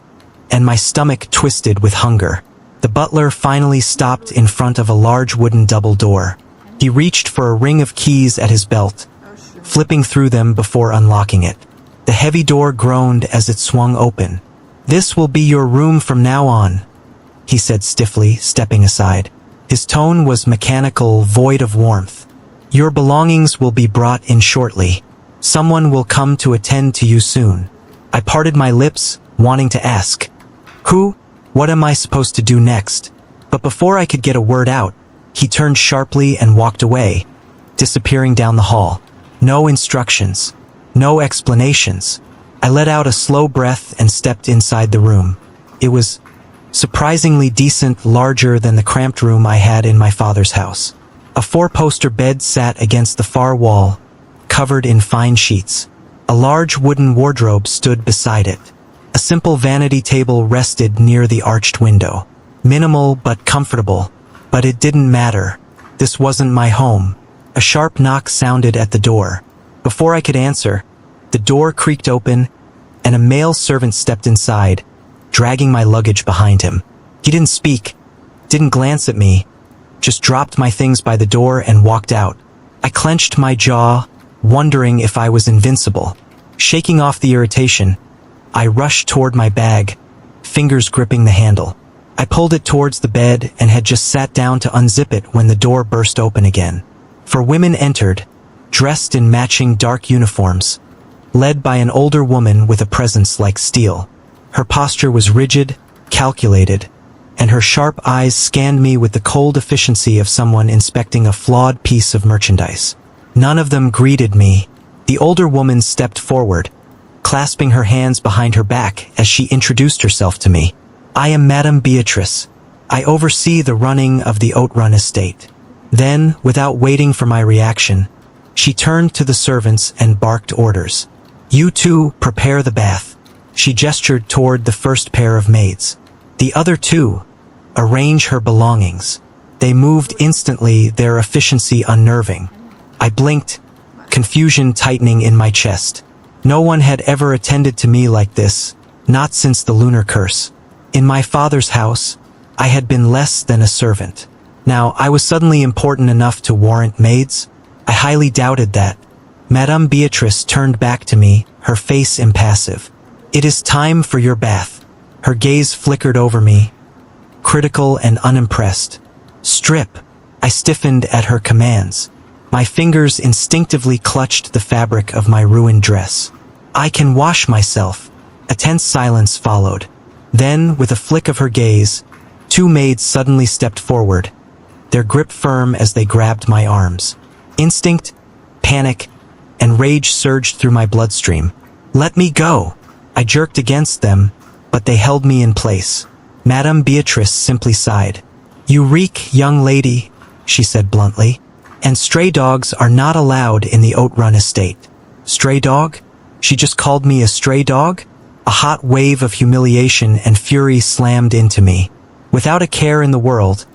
and my stomach twisted with hunger. The butler finally stopped in front of a large wooden double door. He reached for a ring of keys at his belt, flipping through them before unlocking it. The heavy door groaned as it swung open. "This will be your room from now on," he said stiffly, stepping aside. His tone was mechanical, void of warmth. "Your belongings will be brought in shortly. Someone will come to attend to you soon." I parted my lips, wanting to ask, "Who? What am I supposed to do next?" But before I could get a word out, he turned sharply and walked away, disappearing down the hall. No instructions. No explanations. I let out a slow breath and stepped inside the room. It was surprisingly decent, larger than the cramped room I had in my father's house. A four-poster bed sat against the far wall, covered in fine sheets. A large wooden wardrobe stood beside it. A simple vanity table rested near the arched window. Minimal but comfortable. But it didn't matter. This wasn't my home. A sharp knock sounded at the door. Before I could answer, the door creaked open, and a male servant stepped inside, dragging my luggage behind him. He didn't speak, didn't glance at me, just dropped my things by the door and walked out. I clenched my jaw, wondering if I was invincible. Shaking off the irritation, I rushed toward my bag, fingers gripping the handle. I pulled it towards the bed and had just sat down to unzip it when the door burst open again. 4 women entered, dressed in matching dark uniforms, led by an older woman with a presence like steel. Her posture was rigid, calculated, and her sharp eyes scanned me with the cold efficiency of someone inspecting a flawed piece of merchandise. None of them greeted me. The older woman stepped forward, clasping her hands behind her back as she introduced herself to me. I am Madame Beatrice. I oversee the running of the Outrun estate. Then, without waiting for my reaction, she turned to the servants and barked orders. You two, prepare the bath. She gestured toward the first pair of maids. The other 2, arrange her belongings. They moved instantly, their efficiency unnerving. I blinked, confusion tightening in my chest. No one had ever attended to me like this, not since the lunar curse. In my father's house, I had been less than a servant. Now, I was suddenly important enough to warrant maids? I highly doubted that. Madame Beatrice turned back to me, her face impassive. It is time for your bath. Her gaze flickered over me, critical and unimpressed. Strip. I stiffened at her commands. My fingers instinctively clutched the fabric of my ruined dress. I can wash myself. A tense silence followed. Then, with a flick of her gaze, 2 maids suddenly stepped forward, their grip firm as they grabbed my arms. Instinct, panic, and rage surged through my bloodstream. Let me go! I jerked against them, but they held me in place. Madame Beatrice simply sighed. You reek, young lady, she said bluntly, and stray dogs are not allowed in the Outrun estate. Stray dog? She just called me a stray dog? A hot wave of humiliation and fury slammed into me. Without a care in the world,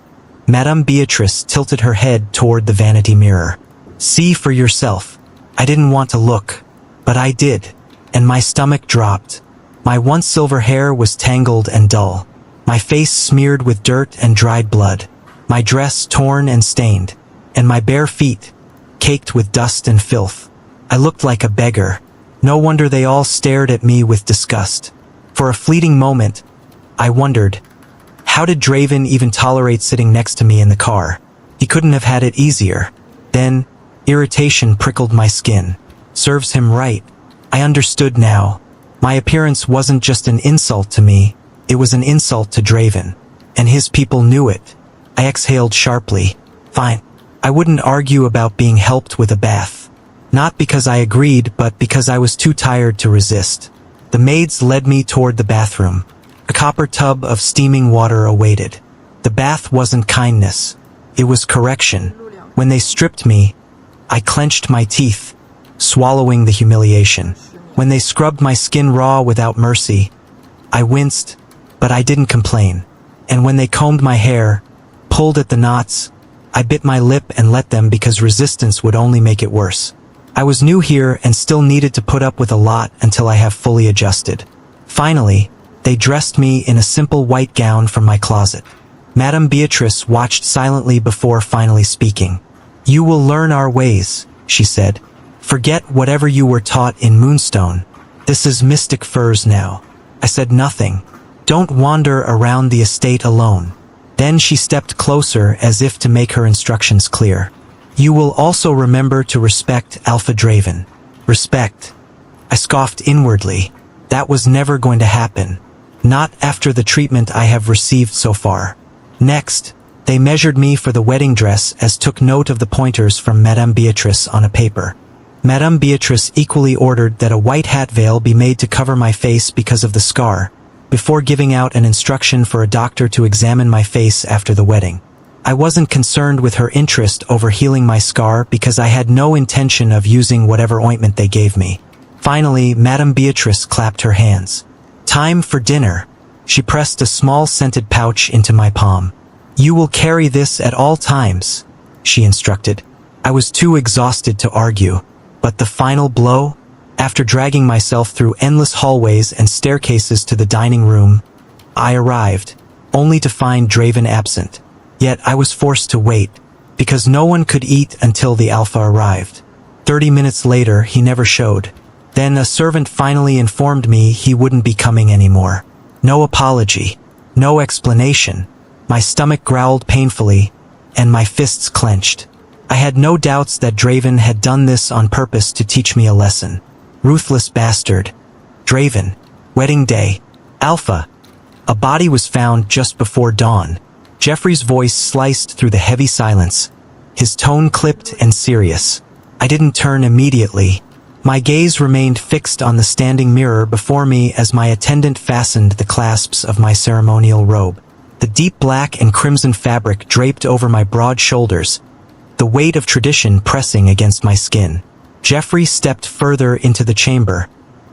Madame Beatrice tilted her head toward the vanity mirror. See for yourself. I didn't want to look, but I did, and my stomach dropped. My once silver hair was tangled and dull, my face smeared with dirt and dried blood, my dress torn and stained, and my bare feet caked with dust and filth. I looked like a beggar. No wonder they all stared at me with disgust. For a fleeting moment, I wondered, how did Draven even tolerate sitting next to me in the car? He couldn't have had it easier. Then, irritation prickled my skin. Serves him right. I understood now. My appearance wasn't just an insult to me, it was an insult to Draven. And his people knew it. I exhaled sharply. Fine. I wouldn't argue about being helped with a bath. Not because I agreed, but because I was too tired to resist. The maids led me toward the bathroom. A copper tub of steaming water awaited. The bath wasn't kindness. It was correction. When they stripped me, I clenched my teeth, swallowing the humiliation. When they scrubbed my skin raw without mercy, I winced, but I didn't complain. And when they combed my hair, pulled at the knots, I bit my lip and let them because resistance would only make it worse. I was new here and still needed to put up with a lot until I have fully adjusted. Finally, they dressed me in a simple white gown from my closet. Madame Beatrice watched silently before finally speaking. You will learn our ways, she said. Forget whatever you were taught in Moonstone. This is Mystic Firs now. I said nothing. Don't wander around the estate alone. Then she stepped closer as if to make her instructions clear. You will also remember to respect Alpha Draven. Respect. I scoffed inwardly. That was never going to happen. Not after the treatment I have received so far. Next, they measured me for the wedding dress as took note of the pointers from Madame Beatrice on a paper. Madame Beatrice equally ordered that a white hat veil be made to cover my face because of the scar, before giving out an instruction for a doctor to examine my face after the wedding. I wasn't concerned with her interest over healing my scar because I had no intention of using whatever ointment they gave me. Finally, Madame Beatrice clapped her hands. Time for dinner. She pressed a small scented pouch into my palm. You will carry this at all times, she instructed. I was too exhausted to argue, but the final blow? After dragging myself through endless hallways and staircases to the dining room, I arrived, only to find Draven absent. Yet I was forced to wait, because no one could eat until the Alpha arrived. 30 minutes later, he never showed. Then a servant finally informed me he wouldn't be coming anymore. No apology, no explanation. My stomach growled painfully, and my fists clenched. I had no doubts that Draven had done this on purpose to teach me a lesson. Ruthless bastard. Draven. Wedding day. Alpha. A body was found just before dawn. Jeffrey's voice sliced through the heavy silence, his tone clipped and serious. I didn't turn immediately. My gaze remained fixed on the standing mirror before me as my attendant fastened the clasps of my ceremonial robe. The deep black and crimson fabric draped over my broad shoulders, the weight of tradition pressing against my skin. Jeffrey stepped further into the chamber,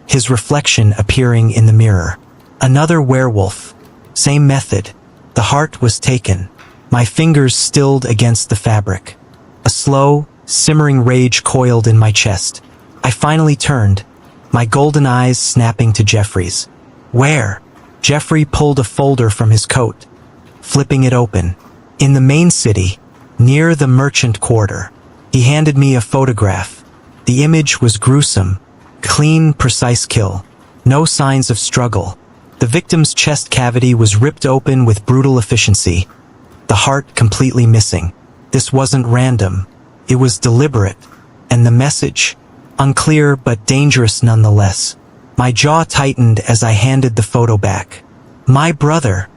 his reflection appearing in the mirror. Another werewolf. Same method. The heart was taken. My fingers stilled against the fabric. A slow, simmering rage coiled in my chest. I finally turned, my golden eyes snapping to Jeffrey's. Where? Jeffrey pulled a folder from his coat, flipping it open. In the main city, near the merchant quarter. He handed me a photograph. The image was gruesome. Clean, precise kill. No signs of struggle. The victim's chest cavity was ripped open with brutal efficiency. The heart completely missing. This wasn't random. It was deliberate. And the message? Unclear but dangerous nonetheless. My jaw tightened as I handed the photo back. My brother.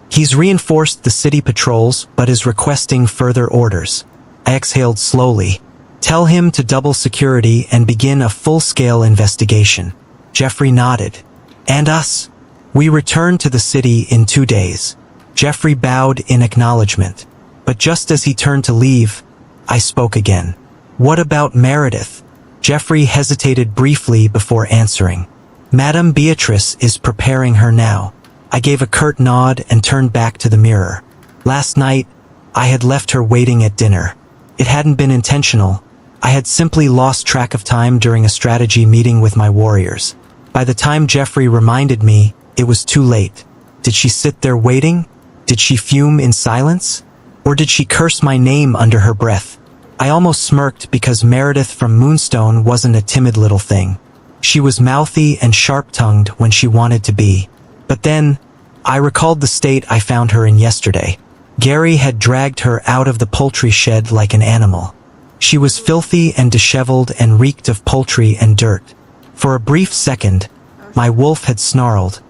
He's reinforced the city patrols but is requesting further orders. I exhaled slowly. Tell him to double security and begin a full-scale investigation. Jeffrey nodded. And us? We returned to the city in 2 days. Jeffrey bowed in acknowledgement. But just as he turned to leave, I spoke again. What about Meredith? Jeffrey hesitated briefly before answering. Madame Beatrice is preparing her now. I gave a curt nod and turned back to the mirror. Last night, I had left her waiting at dinner. It hadn't been intentional. I had simply lost track of time during a strategy meeting with my warriors. By the time Jeffrey reminded me, it was too late. Did she sit there waiting? Did she fume in silence? Or did she curse my name under her breath? I almost smirked because Meredith from Moonstone wasn't a timid little thing. She was mouthy and sharp-tongued when she wanted to be. But then, I recalled the state I found her in yesterday. Gary had dragged her out of the poultry shed like an animal. She was filthy and disheveled and reeked of poultry and dirt. For a brief second, my wolf had snarled,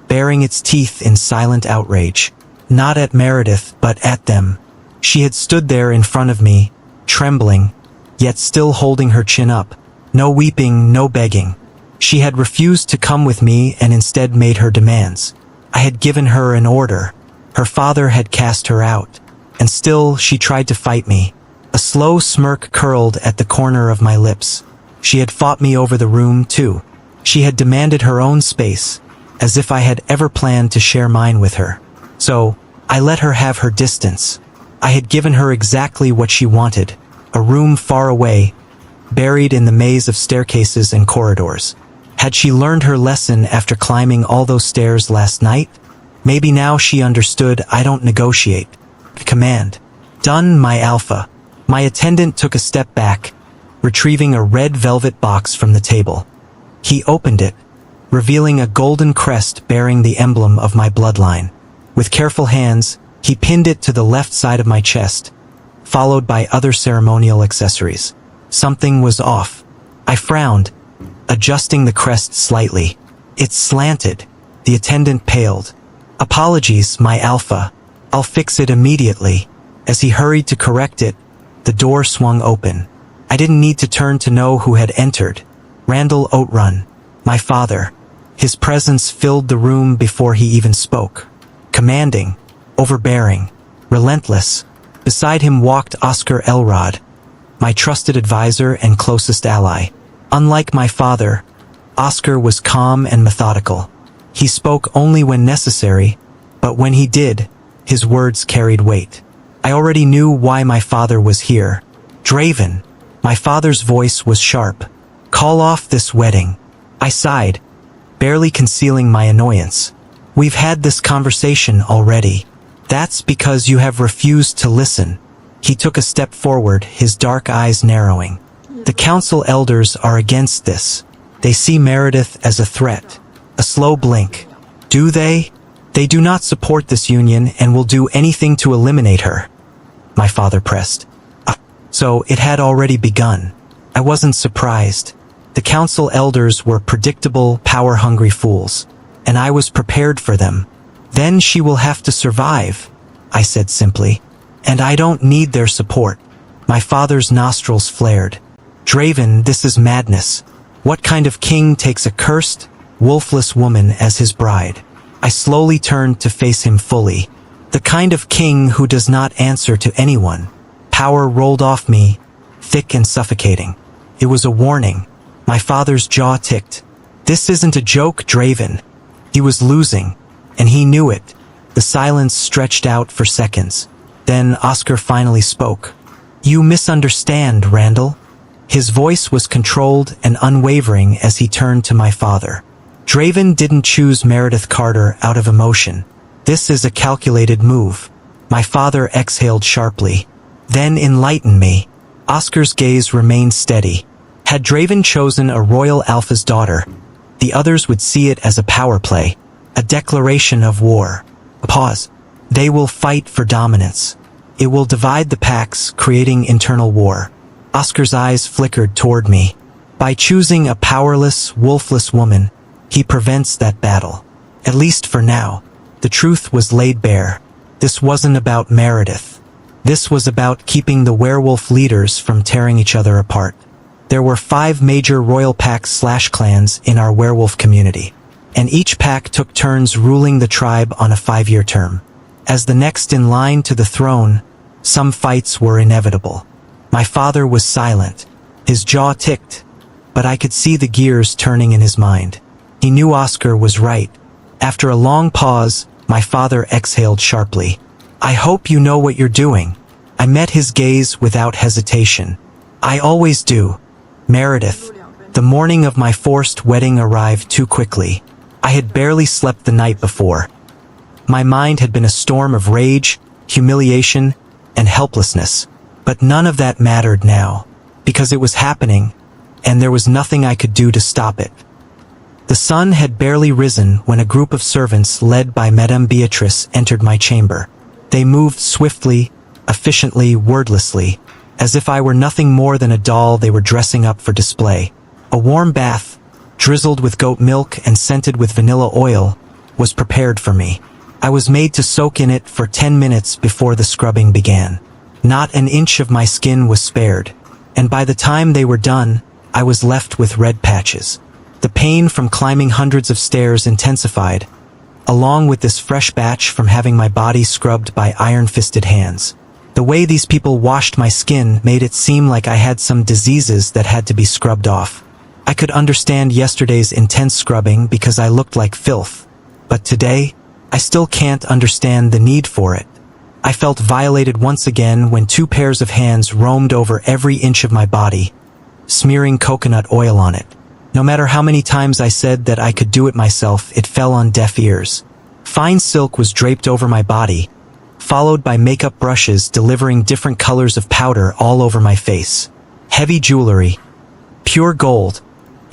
baring its teeth in silent outrage. Not at Meredith, but at them. She had stood there in front of me, trembling, yet still holding her chin up. No weeping, no begging. She had refused to come with me and instead made her demands. I had given her an order. Her father had cast her out. And still she tried to fight me. A slow smirk curled at the corner of my lips. She had fought me over the room, too. She had demanded her own space, as if I had ever planned to share mine with her. So, I let her have her distance. I had given her exactly what she wanted, a room far away, buried in the maze of staircases and corridors. Had she learned her lesson after climbing all those stairs last night? Maybe now she understood I don't negotiate. Command. Done, my alpha. My attendant took a step back, retrieving a red velvet box from the table. He opened it, revealing a golden crest bearing the emblem of my bloodline. With careful hands, he pinned it to the left side of my chest, followed by other ceremonial accessories. Something was off. I frowned, adjusting the crest slightly. It slanted. The attendant paled. Apologies, my alpha. I'll fix it immediately. As he hurried to correct it, the door swung open. I didn't need to turn to know who had entered. Randall Outrun, my father. His presence filled the room before he even spoke. Commanding, overbearing, relentless. Beside him walked Oscar Elrod, my trusted advisor and closest ally. Unlike my father, Oscar was calm and methodical. He spoke only when necessary, but when he did, his words carried weight. I already knew why my father was here. Draven. My father's voice was sharp. Call off this wedding. I sighed, barely concealing my annoyance. We've had this conversation already. That's because you have refused to listen. He took a step forward, his dark eyes narrowing. The council elders are against this. They see Meredith as a threat. A slow blink. Do they? They do not support this union and will do anything to eliminate her. My father pressed. So it had already begun. I wasn't surprised. The council elders were predictable, power-hungry fools, and I was prepared for them. Then she will have to survive, I said simply. And I don't need their support. My father's nostrils flared. Draven, this is madness. What kind of king takes a cursed, wolfless woman as his bride? I slowly turned to face him fully. The kind of king who does not answer to anyone. Power rolled off me, thick and suffocating. It was a warning. My father's jaw ticked. This isn't a joke, Draven. He was losing, and he knew it. The silence stretched out for seconds. Then Oscar finally spoke. You misunderstand, Randall. His voice was controlled and unwavering as he turned to my father. Draven didn't choose Meredith Carter out of emotion. This is a calculated move. My father exhaled sharply. Then enlighten me. Oscar's gaze remained steady. Had Draven chosen a royal alpha's daughter, the others would see it as a power play, a declaration of war. A pause. They will fight for dominance. It will divide the packs, creating internal war. Oscar's eyes flickered toward me. By choosing a powerless, wolfless woman, he prevents that battle. At least for now. The truth was laid bare. This wasn't about Meredith. This was about keeping the werewolf leaders from tearing each other apart. There were 5 major royal packs/clans in our werewolf community, and each pack took turns ruling the tribe on a 5-year term. As the next in line to the throne, some fights were inevitable. My father was silent. His jaw ticked, but I could see the gears turning in his mind. He knew Oscar was right. After a long pause, my father exhaled sharply. I hope you know what you're doing. I met his gaze without hesitation. I always do. Meredith, the morning of my forced wedding arrived too quickly. I had barely slept the night before. My mind had been a storm of rage, humiliation, and helplessness. But none of that mattered now, because it was happening, and there was nothing I could do to stop it. The sun had barely risen when a group of servants led by Madame Beatrice entered my chamber. They moved swiftly, efficiently, wordlessly, as if I were nothing more than a doll they were dressing up for display. A warm bath, drizzled with goat milk and scented with vanilla oil, was prepared for me. I was made to soak in it for 10 minutes before the scrubbing began. Not an inch of my skin was spared, and by the time they were done, I was left with red patches. The pain from climbing hundreds of stairs intensified, along with this fresh batch from having my body scrubbed by iron-fisted hands. The way these people washed my skin made it seem like I had some diseases that had to be scrubbed off. I could understand yesterday's intense scrubbing because I looked like filth, but today, I still can't understand the need for it. I felt violated once again when 2 pairs of hands roamed over every inch of my body, smearing coconut oil on it. No matter how many times I said that I could do it myself, it fell on deaf ears. Fine silk was draped over my body, followed by makeup brushes delivering different colors of powder all over my face. Heavy jewelry, pure gold,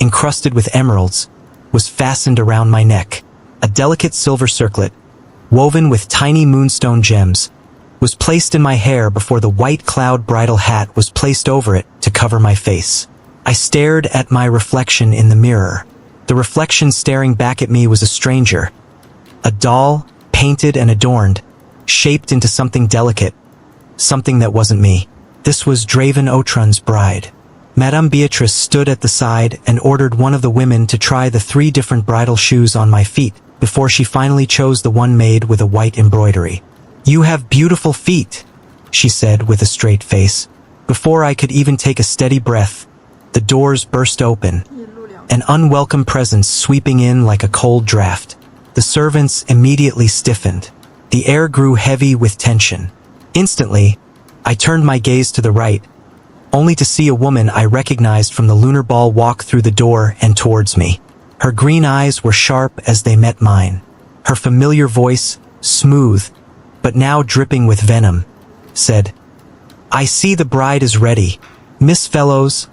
encrusted with emeralds, was fastened around my neck. A delicate silver circlet, woven with tiny moonstone gems, was placed in my hair before the white cloud bridal hat was placed over it to cover my face. I stared at my reflection in the mirror. The reflection staring back at me was a stranger. A doll, painted and adorned, shaped into something delicate, something that wasn't me. This was Draven Otran's bride. Madame Beatrice stood at the side and ordered one of the women to try the 3 different bridal shoes on my feet before she finally chose the one made with a white embroidery. You have beautiful feet, she said with a straight face. Before I could even take a steady breath, the doors burst open, an unwelcome presence sweeping in like a cold draft. The servants immediately stiffened. The air grew heavy with tension. Instantly, I turned my gaze to the right, only to see a woman I recognized from the lunar ball walk through the door and towards me. Her green eyes were sharp as they met mine. Her familiar voice, smooth, but now dripping with venom, said, "I see the bride is ready. Miss Fellows."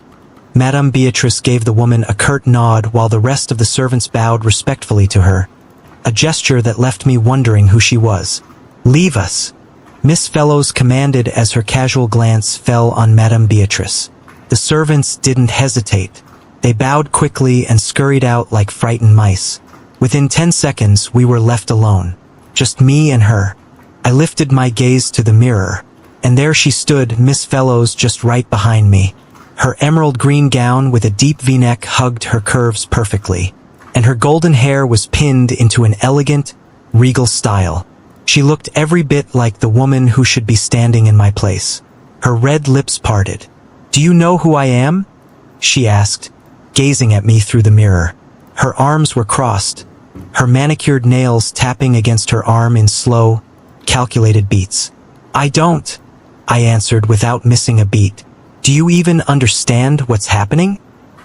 Madame Beatrice gave the woman a curt nod while the rest of the servants bowed respectfully to her, a gesture that left me wondering who she was. "Leave us," Miss Fellows commanded as her casual glance fell on Madame Beatrice. The servants didn't hesitate. They bowed quickly and scurried out like frightened mice. Within 10 seconds, we were left alone. Just me and her. I lifted my gaze to the mirror, and there she stood, Miss Fellows, just right behind me. Her emerald green gown with a deep V-neck hugged her curves perfectly, and her golden hair was pinned into an elegant, regal style. She looked every bit like the woman who should be standing in my place. Her red lips parted. "Do you know who I am?" she asked, gazing at me through the mirror. Her arms were crossed, her manicured nails tapping against her arm in slow, calculated beats. "I don't," I answered without missing a beat. "Do you even understand what's happening?"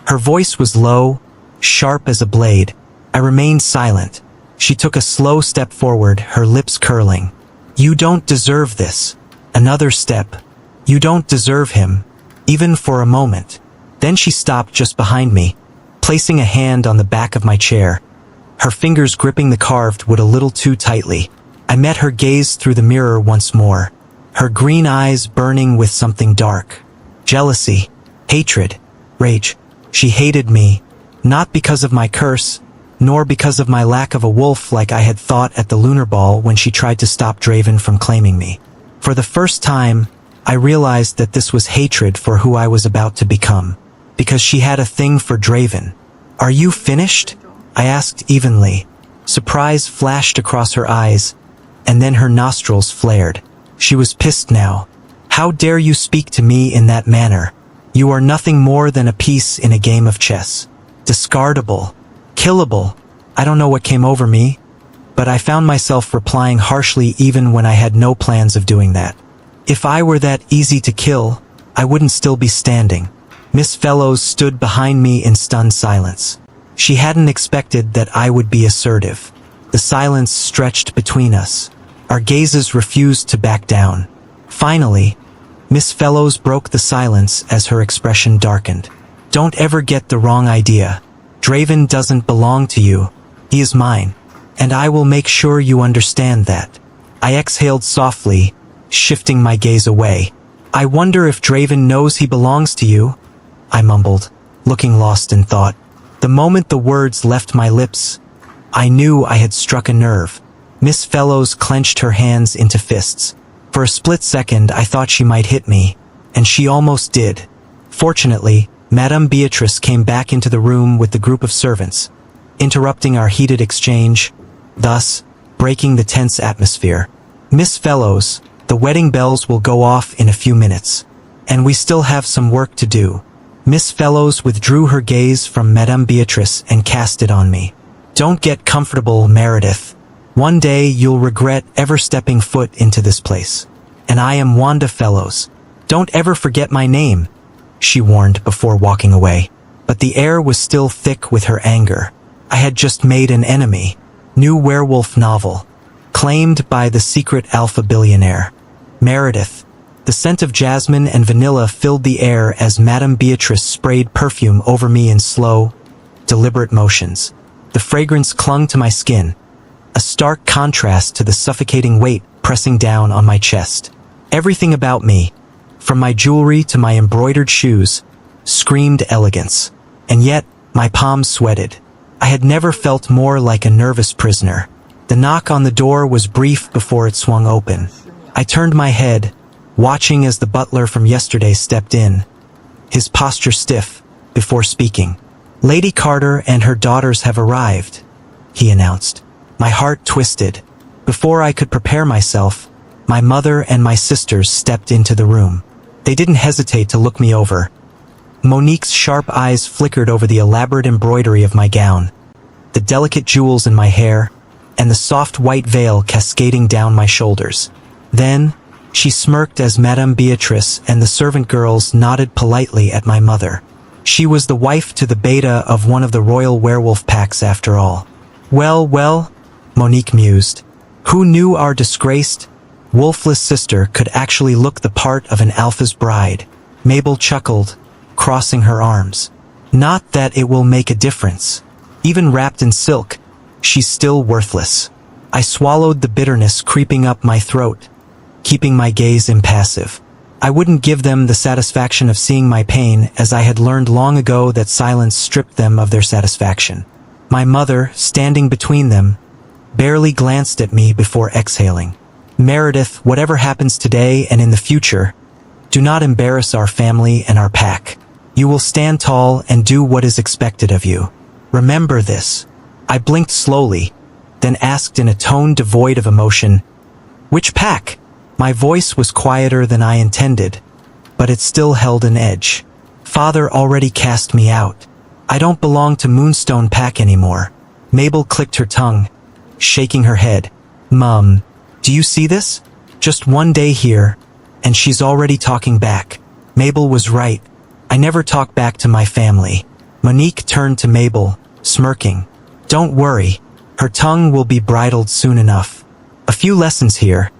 Her voice was low, sharp as a blade. I remained silent. She took a slow step forward, her lips curling. "You don't deserve this." Another step. "You don't deserve him, even for a moment." Then she stopped just behind me, placing a hand on the back of my chair, her fingers gripping the carved wood a little too tightly. I met her gaze through the mirror once more, her green eyes burning with something dark. Jealousy, hatred, rage. She hated me, not because of my curse, nor because of my lack of a wolf like I had thought at the lunar ball when she tried to stop Draven from claiming me. For the first time, I realized that this was hatred for who I was about to become, because she had a thing for Draven. "Are you finished?" I asked evenly. Surprise flashed across her eyes, and then her nostrils flared. She was pissed now. "How dare you speak to me in that manner? You are nothing more than a piece in a game of chess. Discardable. Killable." I don't know what came over me, but I found myself replying harshly even when I had no plans of doing that. If I were that easy to kill, I wouldn't still be standing. Miss Fellows stood behind me in stunned silence. She hadn't expected that I would be assertive. The silence stretched between us. Our gazes refused to back down. Finally, Miss Fellows broke the silence as her expression darkened. "Don't ever get the wrong idea. Draven doesn't belong to you. He is mine, and I will make sure you understand that." I exhaled softly, shifting my gaze away. "I wonder if Draven knows he belongs to you," I mumbled, looking lost in thought. The moment the words left my lips, I knew I had struck a nerve. Miss Fellows clenched her hands into fists. For a split second I thought she might hit me, and she almost did. Fortunately, Madame Beatrice came back into the room with the group of servants, interrupting our heated exchange, thus breaking the tense atmosphere. "Miss Fellows, the wedding bells will go off in a few minutes, and we still have some work to do." Miss Fellows withdrew her gaze from Madame Beatrice and cast it on me. "Don't get comfortable, Meredith. One day you'll regret ever stepping foot into this place. And I am Wanda Fellows. Don't ever forget my name," she warned before walking away. But the air was still thick with her anger. I had just made an enemy. New werewolf novel. Claimed by the secret alpha billionaire. Meredith. The scent of jasmine and vanilla filled the air as Madame Beatrice sprayed perfume over me in slow, deliberate motions. The fragrance clung to my skin, a stark contrast to the suffocating weight pressing down on my chest. Everything about me, from my jewelry to my embroidered shoes, screamed elegance. And yet, my palms sweated. I had never felt more like a nervous prisoner. The knock on the door was brief before it swung open. I turned my head, watching as the butler from yesterday stepped in, his posture stiff, before speaking. "Lady Carter and her daughters have arrived," he announced. My heart twisted. Before I could prepare myself, my mother and my sisters stepped into the room. They didn't hesitate to look me over. Monique's sharp eyes flickered over the elaborate embroidery of my gown, the delicate jewels in my hair, and the soft white veil cascading down my shoulders. Then, she smirked as Madame Beatrice and the servant girls nodded politely at my mother. She was the wife to the beta of one of the royal werewolf packs after all. Well, well, Monique mused. Who knew our disgraced, wolfless sister could actually look the part of an alpha's bride? Mabel chuckled, crossing her arms. Not that it will make a difference. Even wrapped in silk, she's still worthless. I swallowed the bitterness creeping up my throat, keeping my gaze impassive. I wouldn't give them the satisfaction of seeing my pain, as I had learned long ago that silence stripped them of their satisfaction. My mother, standing between them, barely glanced at me before exhaling. Meredith, whatever happens today and in the future, do not embarrass our family and our pack. You will stand tall and do what is expected of you. Remember this. I blinked slowly, then asked in a tone devoid of emotion, "Which pack?" My voice was quieter than I intended, but it still held an edge. Father already cast me out. I don't belong to Moonstone Pack anymore. Mabel clicked her tongue, shaking her head. Mum, do you see this? Just one day here, and she's already talking back. Mabel was right. I never talk back to my family. Monique turned to Mabel, smirking. Don't worry, her tongue will be bridled soon enough. A few lessons here,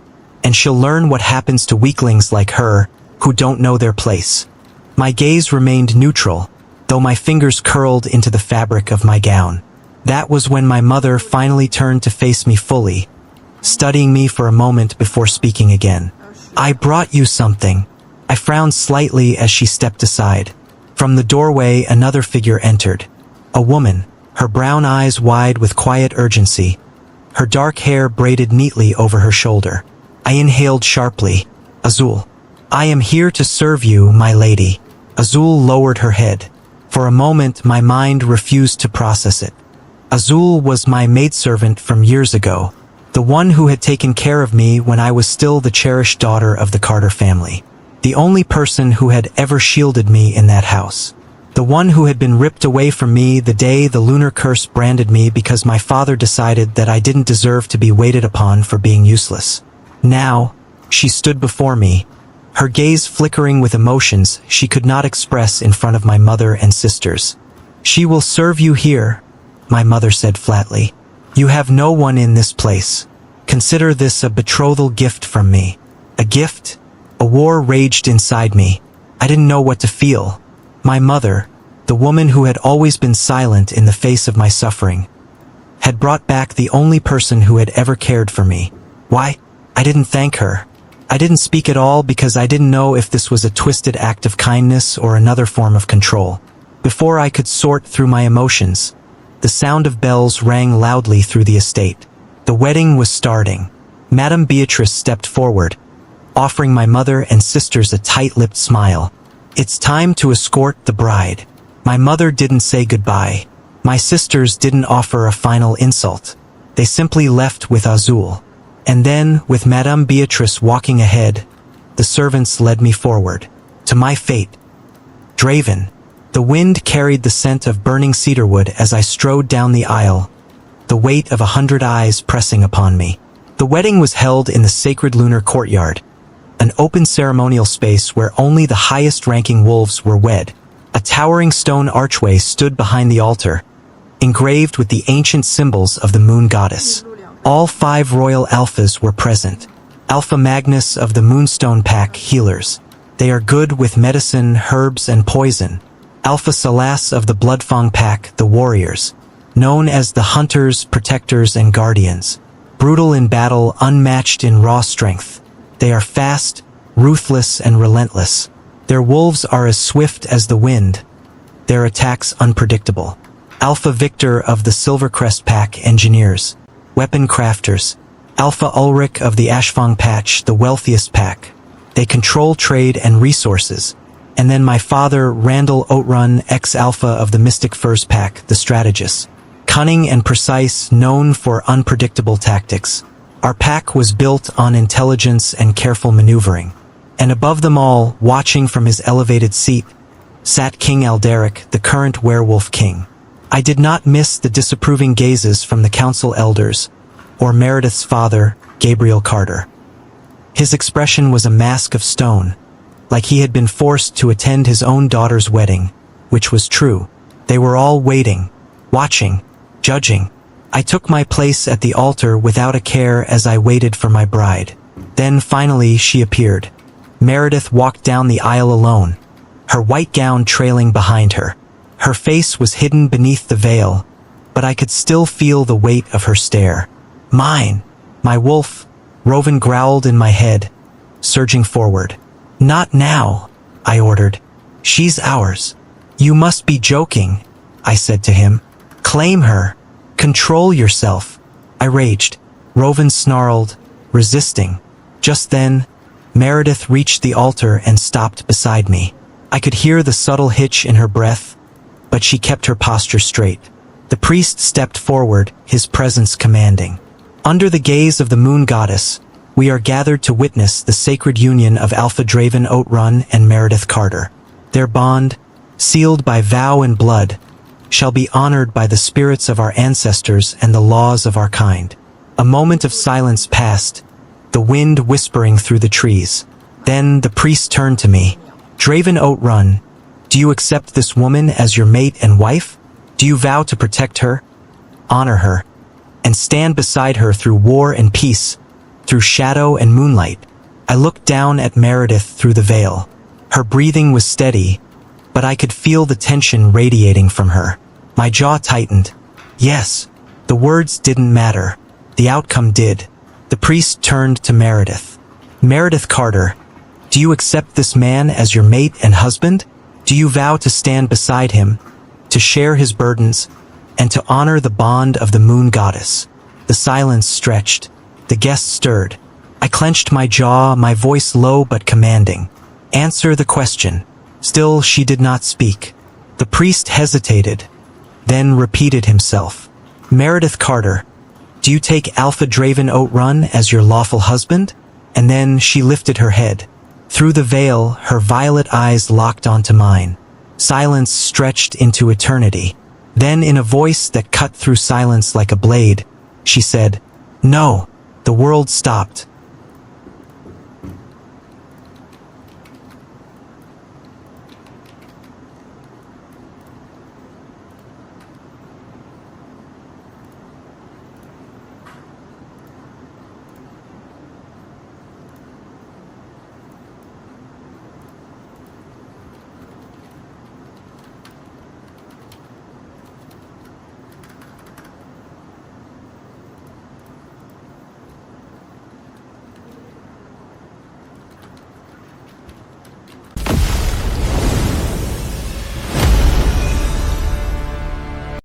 and she'll learn what happens to weaklings like her, who don't know their place. My gaze remained neutral, though my fingers curled into the fabric of my gown. That was when my mother finally turned to face me fully, studying me for a moment before speaking again. I brought you something. I frowned slightly as she stepped aside. From the doorway, another figure entered. A woman, her brown eyes wide with quiet urgency, her dark hair braided neatly over her shoulder. I inhaled sharply. Azul. I am here to serve you, my lady. Azul lowered her head. For a moment, my mind refused to process it. Azul was my maidservant from years ago, the one who had taken care of me when I was still the cherished daughter of the Carter family. The only person who had ever shielded me in that house. The one who had been ripped away from me the day the lunar curse branded me because my father decided that I didn't deserve to be waited upon for being useless. Now, she stood before me, her gaze flickering with emotions she could not express in front of my mother and sisters. She will serve you here, my mother said flatly. You have no one in this place. Consider this a betrothal gift from me. A gift? A war raged inside me. I didn't know what to feel. My mother, the woman who had always been silent in the face of my suffering, had brought back the only person who had ever cared for me. Why? I didn't thank her. I didn't speak at all because I didn't know if this was a twisted act of kindness or another form of control. Before I could sort through my emotions, the sound of bells rang loudly through the estate. The wedding was starting. Madame Beatrice stepped forward, offering my mother and sisters a tight-lipped smile. It's time to escort the bride. My mother didn't say goodbye. My sisters didn't offer a final insult. They simply left with Azul. And then, with Madame Beatrice walking ahead, the servants led me forward. To my fate. Draven. The wind carried the scent of burning cedarwood as I strode down the aisle, the weight of 100 eyes pressing upon me. The wedding was held in the sacred lunar courtyard, an open ceremonial space where only the highest-ranking wolves were wed. A towering stone archway stood behind the altar, engraved with the ancient symbols of the moon goddess. All 5 royal alphas were present. Alpha Magnus of the Moonstone Pack healers. They are good with medicine, herbs, and poison. Alpha Salas of the Bloodfang Pack, the warriors, known as the hunters, protectors, and guardians. Brutal in battle, unmatched in raw strength. They are fast, ruthless, and relentless. Their wolves are as swift as the wind, their attacks unpredictable. Alpha Victor of the Silvercrest Pack engineers, weapon crafters. Alpha Ulrich of the Ashfang Patch, the wealthiest pack. They control trade and resources. And then my father, Randall Outrun, ex-Alpha of the Mystic Furs Pack, the strategist. Cunning and precise, known for unpredictable tactics. Our pack was built on intelligence and careful maneuvering. And above them all, watching from his elevated seat, sat King Alderic, the current werewolf king. I did not miss the disapproving gazes from the council elders, or Meredith's father, Gabriel Carter. His expression was a mask of stone, like he had been forced to attend his own daughter's wedding, which was true. They were all waiting, watching, judging. I took my place at the altar without a care as I waited for my bride. Then finally she appeared. Meredith walked down the aisle alone, her white gown trailing behind her. Her face was hidden beneath the veil, but I could still feel the weight of her stare. Mine, my wolf, Rovan growled in my head, surging forward. Not now, I ordered. She's ours. You must be joking, I said to him. Claim her. Control yourself. I raged. Rovan snarled, resisting. Just then, Meredith reached the altar and stopped beside me. I could hear the subtle hitch in her breath, but she kept her posture straight. The priest stepped forward, his presence commanding. Under the gaze of the moon goddess, we are gathered to witness the sacred union of Alpha Draven Outrun and Meredith Carter. Their bond, sealed by vow and blood, shall be honored by the spirits of our ancestors and the laws of our kind. A moment of silence passed, the wind whispering through the trees. Then the priest turned to me. Draven Outrun, do you accept this woman as your mate and wife? Do you vow to protect her, honor her, and stand beside her through war and peace, through shadow and moonlight? I looked down at Meredith through the veil. Her breathing was steady, but I could feel the tension radiating from her. My jaw tightened. Yes, the words didn't matter. The outcome did. The priest turned to Meredith. Meredith Carter, do you accept this man as your mate and husband? Do you vow to stand beside him, to share his burdens, and to honor the bond of the moon goddess? The silence stretched. The guests stirred. I clenched my jaw, my voice low but commanding. Answer the question. Still she did not speak. The priest hesitated, then repeated himself. Meredith Carter, do you take Alpha Draven Outrun as your lawful husband? And then she lifted her head. Through the veil, her violet eyes locked onto mine. Silence stretched into eternity. Then in a voice that cut through silence like a blade, she said, No. The world stopped.